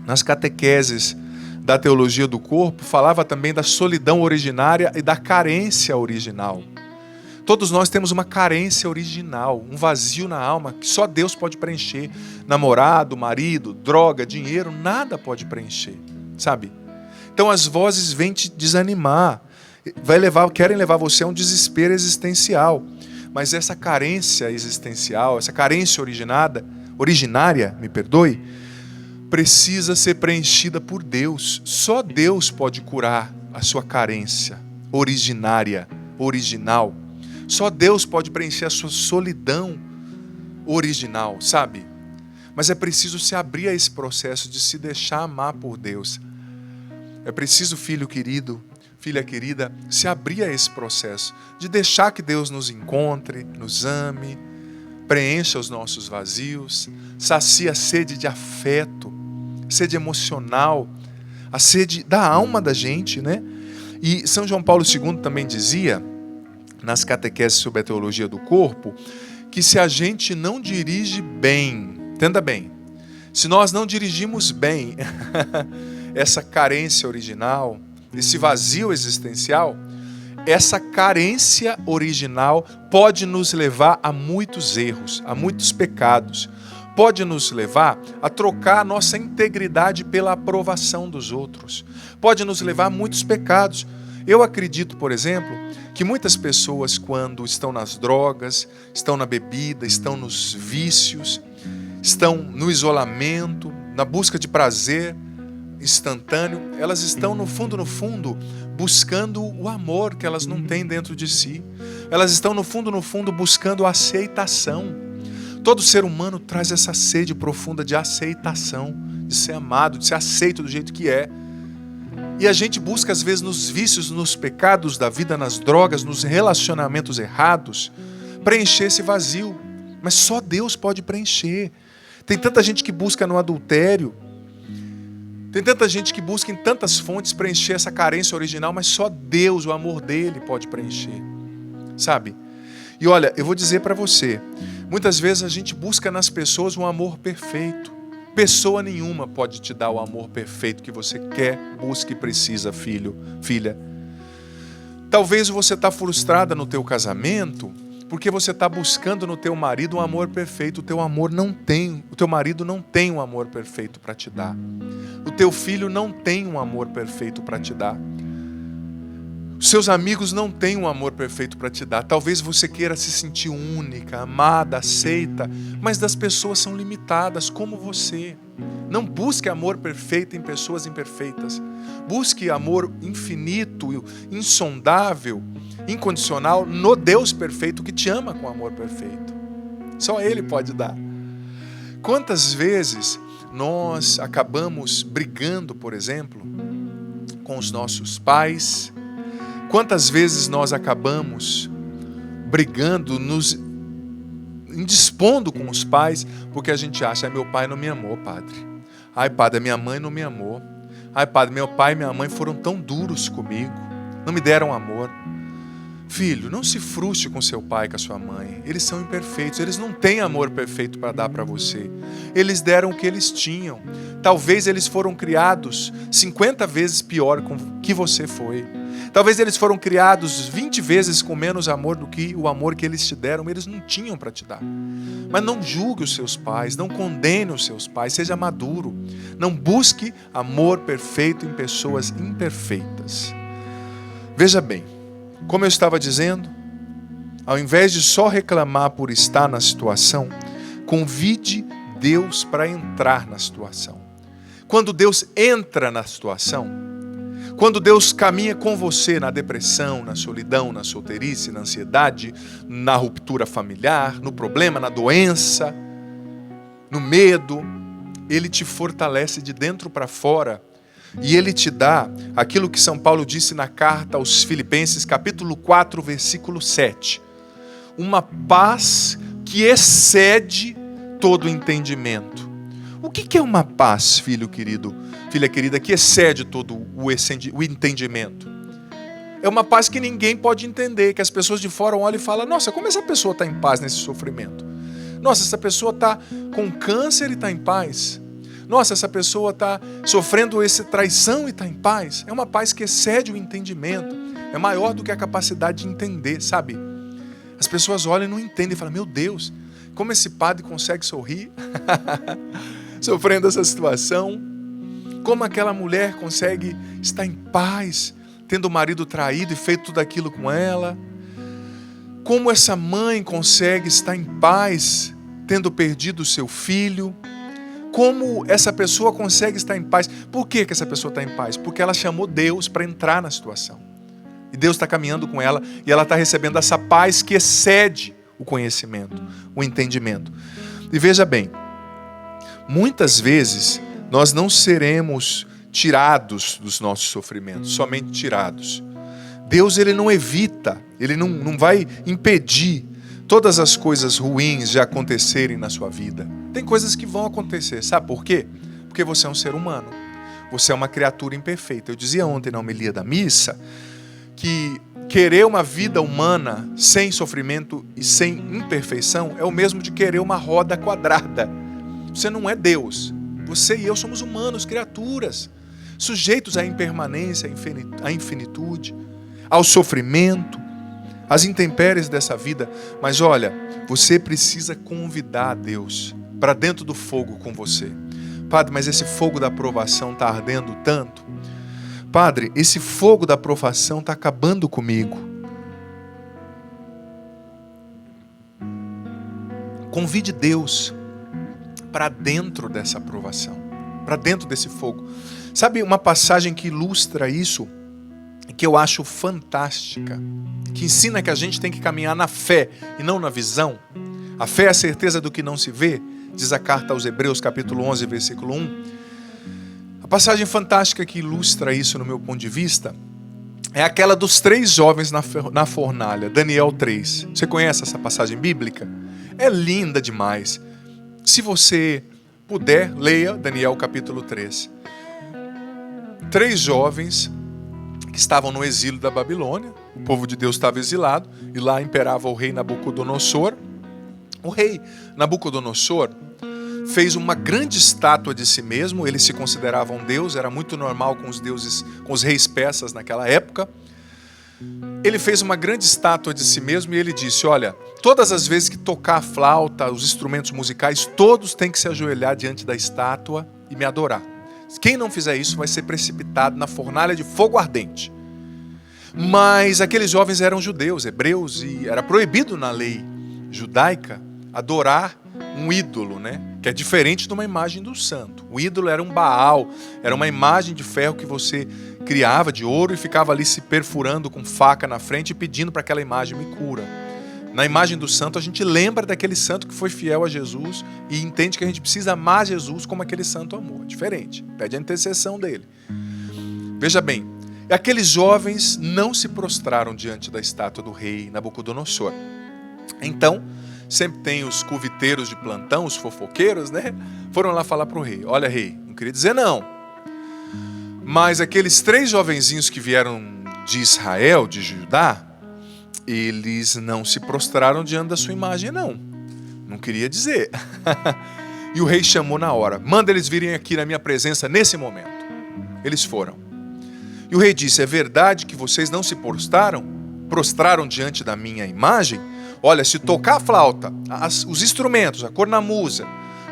Speaker 1: nas catequeses da teologia do corpo, falava também da solidão originária e da carência original. Todos nós temos uma carência original, um vazio na alma que só Deus pode preencher. Namorado, marido, droga, dinheiro, nada pode preencher, sabe? Então as vozes vêm te desanimar, querem levar você a um desespero existencial. Mas essa carência existencial, essa carência originária, precisa ser preenchida por Deus. Só Deus pode curar a sua carência original. Só Deus pode preencher a sua solidão original, sabe? Mas é preciso se abrir a esse processo de se deixar amar por Deus. É preciso, filho querido, filha querida, se abrir a esse processo de deixar que Deus nos encontre, nos ame, preencha os nossos vazios, sacia a sede de afeto, sede emocional, a sede da alma da gente, né? E São João Paulo II também dizia, nas catequeses sobre a teologia do corpo, que se a gente não dirige bem, entenda bem, se nós não dirigimos bem essa carência original, esse vazio existencial, essa carência original pode nos levar a muitos erros, a muitos pecados. Pode nos levar a trocar a nossa integridade pela aprovação dos outros. Pode nos levar a muitos pecados. Eu acredito, por exemplo, que muitas pessoas, quando estão nas drogas, estão na bebida, estão nos vícios, estão no isolamento, na busca de prazer instantâneo, elas estão no fundo, buscando o amor que elas não têm dentro de si. Elas estão no fundo, buscando a aceitação. Todo ser humano traz essa sede profunda de aceitação, de ser amado, de ser aceito do jeito que é. E a gente busca, às vezes, nos vícios, nos pecados da vida, nas drogas, nos relacionamentos errados, preencher esse vazio. Mas só Deus pode preencher. Tem tanta gente que busca no adultério, tem tanta gente que busca em tantas fontes preencher essa carência original, mas só Deus, o amor dele, pode preencher. Sabe? E olha, eu vou dizer para você, muitas vezes a gente busca nas pessoas um amor perfeito. Pessoa nenhuma pode te dar o amor perfeito que você quer, busca e precisa, filho, filha. Talvez você está frustrada no teu casamento porque você está buscando no teu marido um amor perfeito. O teu marido não tem um amor perfeito para te dar. O teu filho não tem um amor perfeito para te dar. Os seus amigos não têm um amor perfeito para te dar. Talvez você queira se sentir única, amada, aceita, mas as pessoas são limitadas como você. Não busque amor perfeito em pessoas imperfeitas. Busque amor infinito, insondável, incondicional no Deus perfeito que te ama com amor perfeito. Só Ele pode dar. Quantas vezes nós acabamos brigando, por exemplo, com os nossos pais? Quantas vezes nós acabamos brigando, nos indispondo com os pais, porque a gente acha, meu pai não me amou, padre. Ai, padre, minha mãe não me amou. Ai, padre, meu pai e minha mãe foram tão duros comigo, não me deram amor. Filho, não se frustre com seu pai e com a sua mãe. Eles são imperfeitos, eles não têm amor perfeito para dar para você. Eles deram o que eles tinham. Talvez eles foram criados 50 vezes pior que você foi. Talvez eles foram criados 20 vezes com menos amor do que o amor que eles te deram. Eles não tinham para te dar. Mas não julgue os seus pais, não condene os seus pais, seja maduro. Não busque amor perfeito em pessoas imperfeitas. Veja bem, como eu estava dizendo, ao invés de só reclamar por estar na situação, convide Deus para entrar na situação. Quando Deus entra na situação, quando Deus caminha com você na depressão, na solidão, na solteirice, na ansiedade, na ruptura familiar, no problema, na doença, no medo, Ele te fortalece de dentro para fora. E Ele te dá aquilo que São Paulo disse na carta aos Filipenses, capítulo 4, versículo 7. Uma paz que excede todo entendimento. O que é uma paz, filho querido, filha querida, que excede todo o entendimento? É uma paz que ninguém pode entender, que as pessoas de fora olham e falam, nossa, como essa pessoa está em paz nesse sofrimento? Nossa, essa pessoa está com câncer e está em paz. Nossa, essa pessoa está sofrendo essa traição e está em paz. É uma paz que excede o entendimento. É maior do que a capacidade de entender, sabe? As pessoas olham e não entendem, falam, meu Deus, como esse padre consegue sorrir, sofrendo essa situação? Como aquela mulher consegue estar em paz, tendo o marido traído e feito tudo aquilo com ela? Como essa mãe consegue estar em paz, tendo perdido o seu filho? Como essa pessoa consegue estar em paz? Por que essa pessoa está em paz? Porque ela chamou Deus para entrar na situação. E Deus está caminhando com ela e ela está recebendo essa paz que excede o conhecimento, o entendimento. E veja bem, muitas vezes nós não seremos tirados dos nossos sofrimentos, somente tirados. Deus, ele não evita, ele não vai impedir todas as coisas ruins de acontecerem na sua vida. Tem coisas que vão acontecer, sabe por quê? Porque você é um ser humano, você é uma criatura imperfeita. Eu dizia ontem na homilia da missa que querer uma vida humana sem sofrimento e sem imperfeição é o mesmo de querer uma roda quadrada. Você não é Deus. Você e eu somos humanos, criaturas, sujeitos à impermanência, à infinitude, ao sofrimento, às intempéries dessa vida. Mas olha, você precisa convidar Deus para dentro do fogo com você. Padre, mas esse fogo da provação está ardendo tanto. Padre, esse fogo da provação está acabando comigo. Convide Deus para dentro dessa provação, para dentro desse fogo. Sabe uma passagem que ilustra isso, que eu acho fantástica, que ensina que a gente tem que caminhar na fé e não na visão? A fé é a certeza do que não se vê, diz a carta aos Hebreus, capítulo 11, versículo 1. A passagem fantástica que ilustra isso no meu ponto de vista é aquela dos 3 jovens na fornalha, Daniel 3. Você conhece essa passagem bíblica? É linda demais. Se você puder, leia Daniel capítulo 3. 3 jovens que estavam no exílio da Babilônia, o povo de Deus estava exilado, e lá imperava o rei Nabucodonosor. O rei Nabucodonosor fez uma grande estátua de si mesmo, ele se considerava um deus, era muito normal com os deuses, com os reis persas naquela época. Ele fez uma grande estátua de si mesmo e ele disse, olha, todas as vezes que tocar a flauta, os instrumentos musicais, todos têm que se ajoelhar diante da estátua e me adorar. Quem não fizer isso vai ser precipitado na fornalha de fogo ardente. Mas aqueles jovens eram judeus, hebreus, e era proibido na lei judaica adorar um ídolo, né? Que é diferente de uma imagem do santo. O ídolo era um Baal, era uma imagem de ferro que você criava de ouro e ficava ali se perfurando com faca na frente e pedindo para aquela imagem me cura. Na imagem do santo a gente lembra daquele santo que foi fiel a Jesus e entende que a gente precisa amar Jesus como aquele santo amou. É diferente, pede a intercessão dele. Veja bem, aqueles jovens não se prostraram diante da estátua do rei Nabucodonosor. Então, sempre tem os cuviteiros de plantão, os fofoqueiros, né? Foram lá falar para o rei, olha rei, não queria dizer não, mas aqueles 3 jovenzinhos que vieram de Israel, de Judá, eles não se prostraram diante da sua imagem não queria dizer. E o rei chamou na hora, manda eles virem aqui na minha presença nesse momento. Eles foram. E o rei disse, é verdade que vocês não se prostraram diante da minha imagem? Olha, se tocar a flauta, os instrumentos, a cornamusa,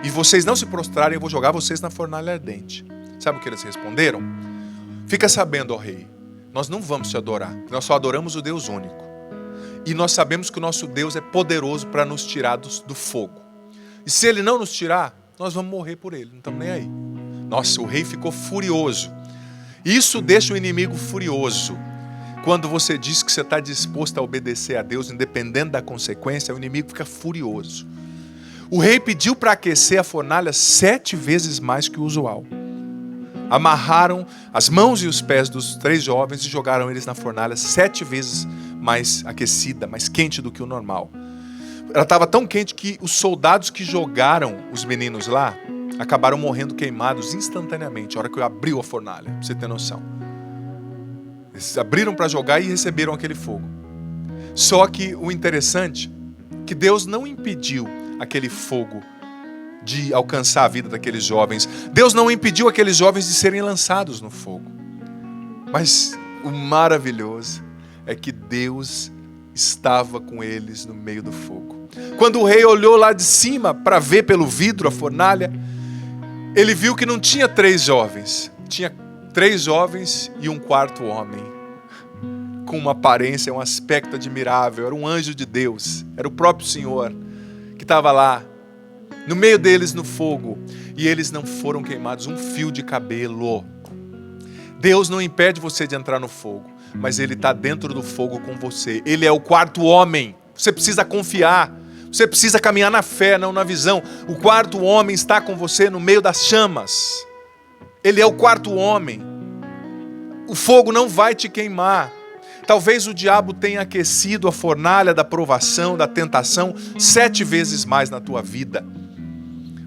Speaker 1: e vocês não se prostrarem, eu vou jogar vocês na fornalha ardente. Sabe o que eles responderam? Fica sabendo, ó rei, nós não vamos te adorar, nós só adoramos o Deus único. E nós sabemos que o nosso Deus é poderoso para nos tirar do fogo. E se ele não nos tirar, nós vamos morrer por ele, não estamos nem aí. Nossa, o rei ficou furioso. Isso deixa o inimigo furioso. Quando você diz que você está disposto a obedecer a Deus, independente da consequência, o inimigo fica furioso. O rei pediu para aquecer a fornalha 7 vezes mais que o usual. Amarraram as mãos e os pés dos 3 jovens e jogaram eles na fornalha 7 vezes mais aquecida, mais quente do que o normal. Ela estava tão quente que os soldados que jogaram os meninos lá acabaram morrendo queimados instantaneamente, a hora que abriu a fornalha, pra você ter noção. Eles abriram para jogar e receberam aquele fogo. Só que o interessante é que Deus não impediu aquele fogo de alcançar a vida daqueles jovens. Deus não impediu aqueles jovens de serem lançados no fogo. Mas o maravilhoso é que Deus estava com eles no meio do fogo. Quando o rei olhou lá de cima para ver pelo vidro a fornalha, ele viu que não tinha 3 jovens. Tinha 3 jovens e um quarto homem, com uma aparência, um aspecto admirável. Era um anjo de Deus, era o próprio Senhor que estava lá, no meio deles no fogo. E eles não foram queimados um fio de cabelo. Deus não impede você de entrar no fogo, mas Ele está dentro do fogo com você. Ele é o quarto homem. Você precisa confiar. Você precisa caminhar na fé, não na visão. O quarto homem está com você no meio das chamas. Ele é o quarto homem. O fogo não vai te queimar. Talvez o diabo tenha aquecido a fornalha da provação, da tentação, 7 vezes mais na tua vida.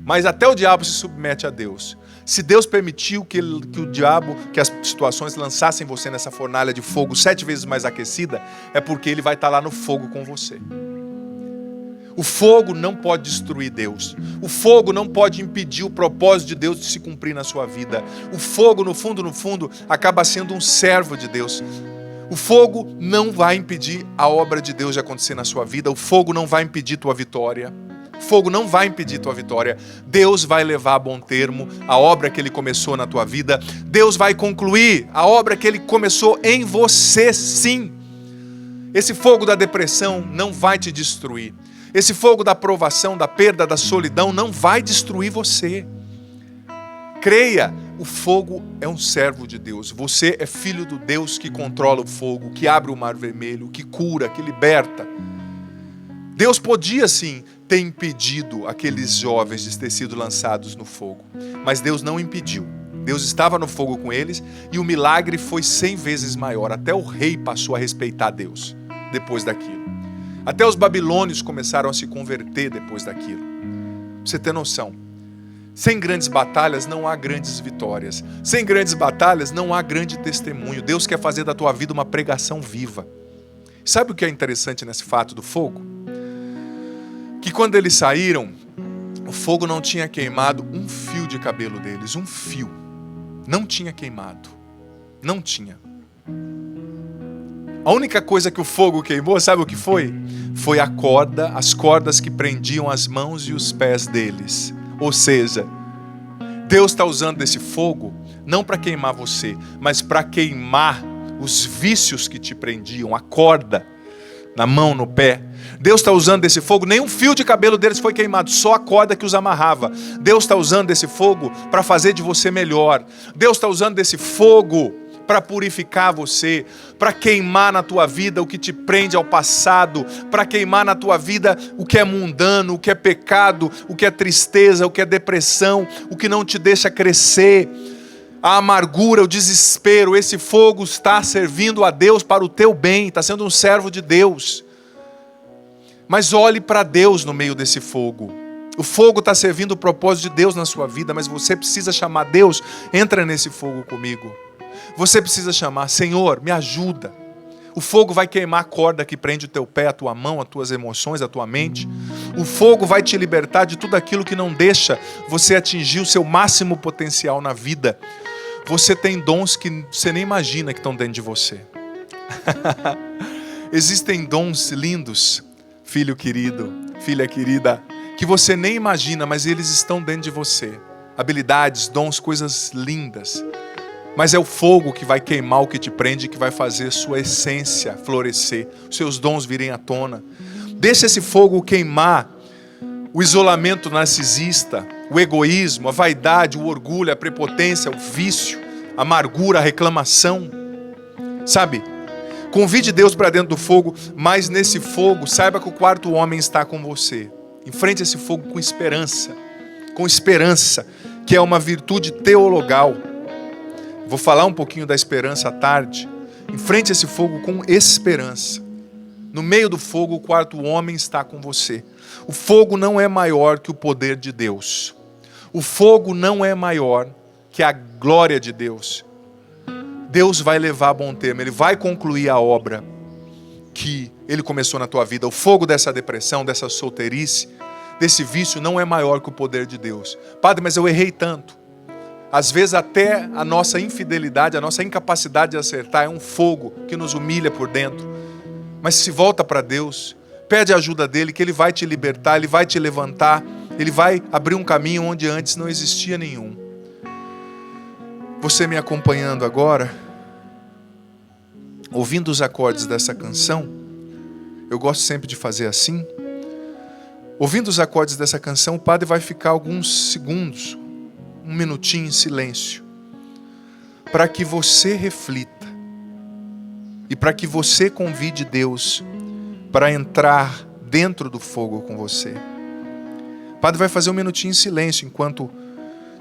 Speaker 1: Mas até o diabo se submete a Deus. Se Deus permitiu que as situações lançassem você nessa fornalha de fogo 7 vezes mais aquecida, é porque Ele vai estar lá no fogo com você. O fogo não pode destruir Deus. O fogo não pode impedir o propósito de Deus de se cumprir na sua vida. O fogo, no fundo, acaba sendo um servo de Deus. O fogo não vai impedir a obra de Deus de acontecer na sua vida. O fogo não vai impedir tua vitória. O fogo não vai impedir tua vitória. Deus vai levar a bom termo a obra que Ele começou na tua vida. Deus vai concluir a obra que Ele começou em você, sim. Esse fogo da depressão não vai te destruir. Esse fogo da provação, da perda, da solidão não vai destruir você. Creia, o fogo é um servo de Deus. Você é filho do Deus que controla o fogo, que abre o mar vermelho, que cura, que liberta. Deus podia sim ter impedido aqueles jovens de ter sido lançados no fogo, mas Deus não impediu. Deus estava no fogo com eles e o milagre foi 100 vezes maior. Até o rei passou a respeitar Deus depois daquilo. Até os babilônios começaram a se converter depois daquilo. Pra você ter noção. Sem grandes batalhas não há grandes vitórias. Sem grandes batalhas não há grande testemunho. Deus quer fazer da tua vida uma pregação viva. Sabe o que é interessante nesse fato do fogo? Que quando eles saíram, o fogo não tinha queimado um fio de cabelo deles. Um fio. Não tinha queimado. Não tinha. A única coisa que o fogo queimou, sabe o que foi? Foi a corda, as cordas que prendiam as mãos e os pés deles. Ou seja, Deus está usando esse fogo não para queimar você, mas para queimar os vícios que te prendiam, a corda na mão, no pé. Deus está usando esse fogo, nenhum fio de cabelo deles foi queimado, só a corda que os amarrava. Deus está usando esse fogo para fazer de você melhor. Deus está usando esse fogo para purificar você, para queimar na tua vida o que te prende ao passado, para queimar na tua vida o que é mundano, o que é pecado, o que é tristeza, o que é depressão, o que não te deixa crescer, a amargura, o desespero. Esse fogo está servindo a Deus para o teu bem, está sendo um servo de Deus. Mas olhe para Deus no meio desse fogo. O fogo está servindo o propósito de Deus na sua vida, mas você precisa chamar Deus, entra nesse fogo comigo. Você precisa chamar, Senhor, me ajuda. O fogo vai queimar a corda que prende o teu pé, a tua mão, as tuas emoções, a tua mente. O fogo vai te libertar de tudo aquilo que não deixa você atingir o seu máximo potencial na vida. Você tem dons que você nem imagina que estão dentro de você. Existem dons lindos, filho querido, filha querida, que você nem imagina, mas eles estão dentro de você. Habilidades, dons, coisas lindas. Mas é o fogo que vai queimar o que te prende, que vai fazer sua essência florescer, seus dons virem à tona. Deixa esse fogo queimar o isolamento narcisista, o egoísmo, a vaidade, o orgulho, a prepotência, o vício, a amargura, a reclamação. Sabe? Convide Deus para dentro do fogo, mas nesse fogo, saiba que o quarto homem está com você. Enfrente esse fogo com esperança, que é uma virtude teologal. Vou falar um pouquinho da esperança à tarde. Enfrente esse fogo com esperança. No meio do fogo, o quarto homem está com você. O fogo não é maior que o poder de Deus. O fogo não é maior que a glória de Deus. Deus vai levar a bom termo. Ele vai concluir a obra que Ele começou na tua vida. O fogo dessa depressão, dessa solteirice, desse vício não é maior que o poder de Deus. Padre, mas eu errei tanto. Às vezes até a nossa infidelidade, a nossa incapacidade de acertar é um fogo que nos humilha por dentro. Mas se volta para Deus, pede a ajuda dele, que ele vai te libertar, ele vai te levantar, ele vai abrir um caminho onde antes não existia nenhum. Você me acompanhando agora, ouvindo os acordes dessa canção, eu gosto sempre de fazer assim. Ouvindo os acordes dessa canção, o padre vai ficar alguns segundos, um minutinho em silêncio, para que você reflita e para que você convide Deus para entrar dentro do fogo com você. O padre vai fazer um minutinho em silêncio, enquanto,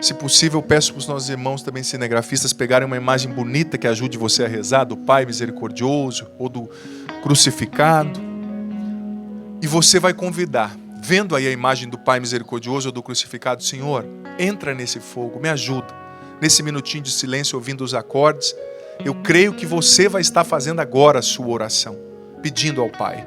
Speaker 1: se possível, eu peço para os nossos irmãos também cinegrafistas pegarem uma imagem bonita que ajude você a rezar, do Pai misericordioso ou do crucificado. E você vai convidar, vendo aí a imagem do Pai misericordioso ou do crucificado: Senhor, entra nesse fogo, me ajuda. Nesse minutinho de silêncio, ouvindo os acordes, eu creio que você vai estar fazendo agora a sua oração, pedindo ao Pai.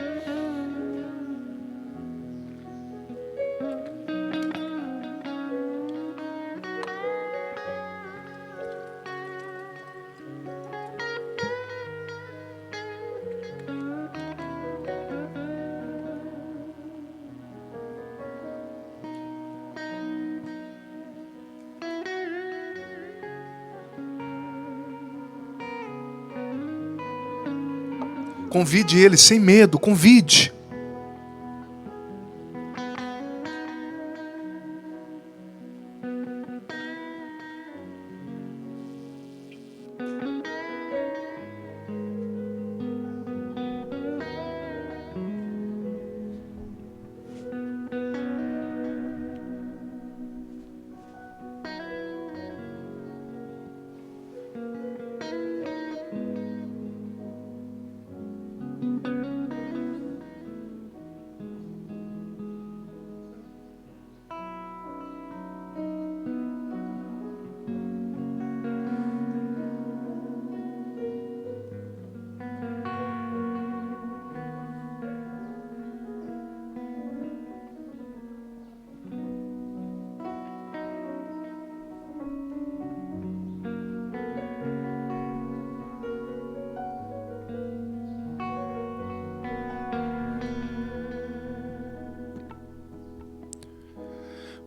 Speaker 1: Convide ele sem medo, convide.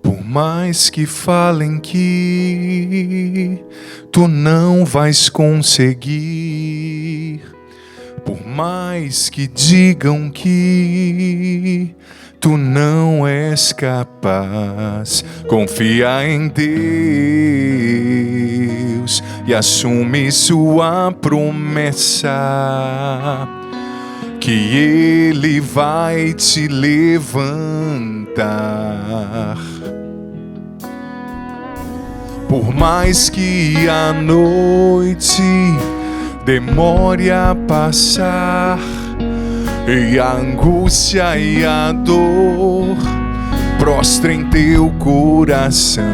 Speaker 1: Por mais que falem que tu não vais conseguir, por mais que digam que tu não és capaz, confia em Deus e assume sua promessa, que Ele vai te levantar. Por mais que a noite demore a passar, e a angústia e a dor prostrem teu coração,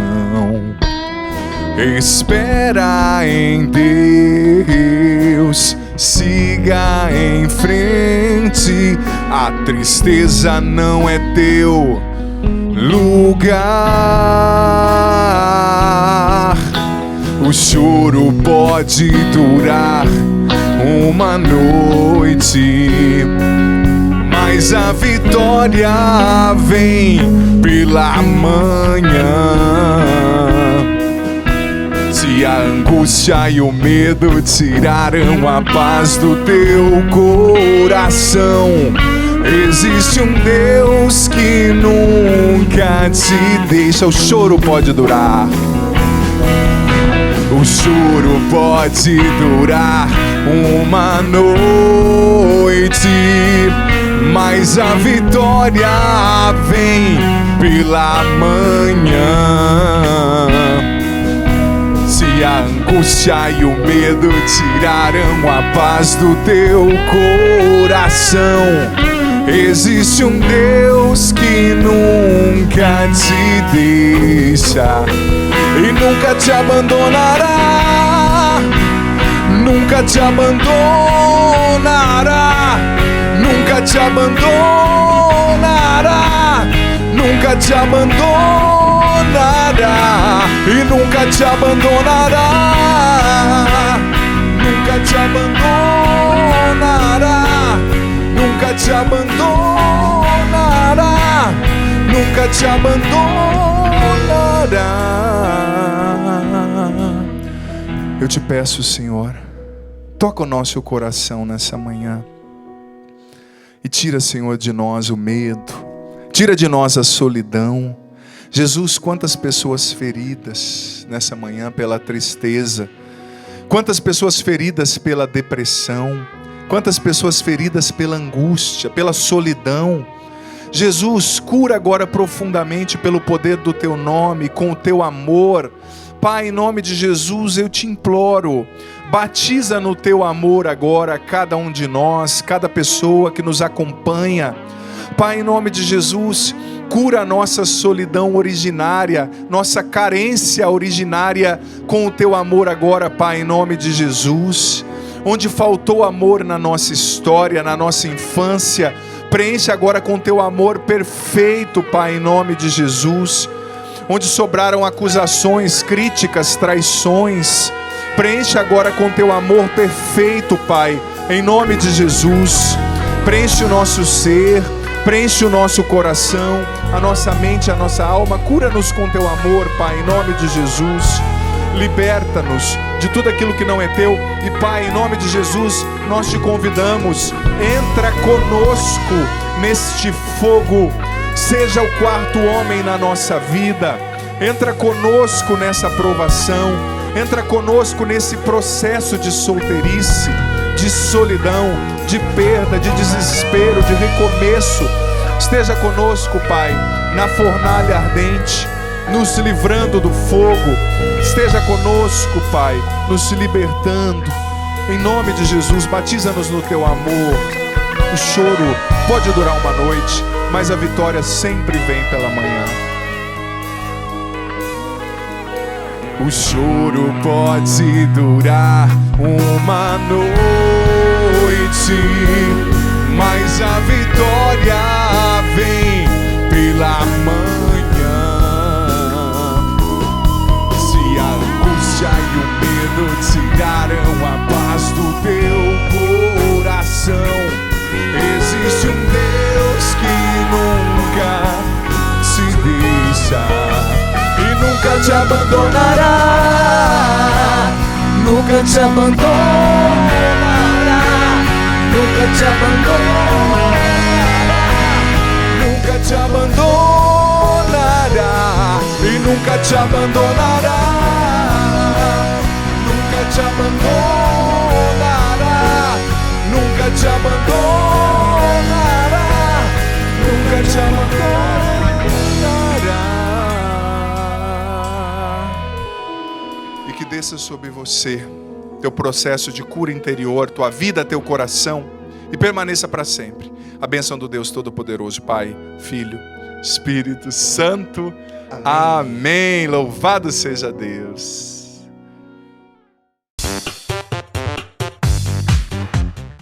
Speaker 1: espera em Deus, siga em frente, a tristeza não é teu lugar. O choro pode durar uma noite, mas a vitória vem pela manhã. Se a angústia e o medo tiraram a paz do teu coração, existe um Deus que nunca te deixa. O choro pode durar, o choro pode durar uma noite, mas a vitória vem pela manhã. Se a angústia e o medo tiraram a paz do teu coração, existe um Deus que nunca te deixa e nunca te abandonará, nunca te abandonará, nunca te abandonará, nunca te abandonará e nunca te abandonará, nunca te abandonará, te abandonará. Eu te peço, Senhor, toca o nosso coração nessa manhã e tira, Senhor, de nós o medo, tira de nós a solidão. Jesus, quantas pessoas feridas nessa manhã pela tristeza, quantas pessoas feridas pela depressão, quantas pessoas feridas pela angústia, pela solidão. Jesus, cura agora profundamente pelo poder do teu nome, com o teu amor. Pai, em nome de Jesus, eu te imploro, batiza no teu amor agora cada um de nós, cada pessoa que nos acompanha. Pai, em nome de Jesus, cura a nossa solidão originária, nossa carência originária com o teu amor agora, Pai, em nome de Jesus. Onde faltou amor na nossa história, na nossa infância, preenche agora com teu amor perfeito, Pai, em nome de Jesus. Onde sobraram acusações, críticas, traições, preenche agora com teu amor perfeito, Pai, em nome de Jesus. Preenche o nosso ser, preenche o nosso coração, a nossa mente, a nossa alma. Cura-nos com teu amor, Pai, em nome de Jesus. Liberta-nos de tudo aquilo que não é teu. E Pai, em nome de Jesus, nós te convidamos, entra conosco neste fogo, seja o quarto homem na nossa vida, entra conosco nessa provação, entra conosco nesse processo de solteirice, de solidão, de perda, de desespero, de recomeço. Esteja conosco, Pai, na fornalha ardente, nos livrando do fogo. Esteja conosco, Pai, nos libertando. Em nome de Jesus, batiza-nos no teu amor. O choro pode durar uma noite, mas a vitória sempre vem pela manhã. O choro pode durar uma noite, mas a vitória vem pela manhã. Se a angústia e o medo tiraram a paz do teu coração, existe um Deus que nunca se deixa e nunca te abandonará, nunca te abandonará, nunca te abandonará, nunca te abandonará e nunca te abandonará, nunca te abandonará, nunca te abandonará, nunca te abandonará. E que desça sobre você teu processo de cura interior, tua vida, teu coração, e permaneça para sempre. A bênção do Deus Todo-Poderoso, Pai, Filho, Espírito Santo. Amém. Louvado seja Deus.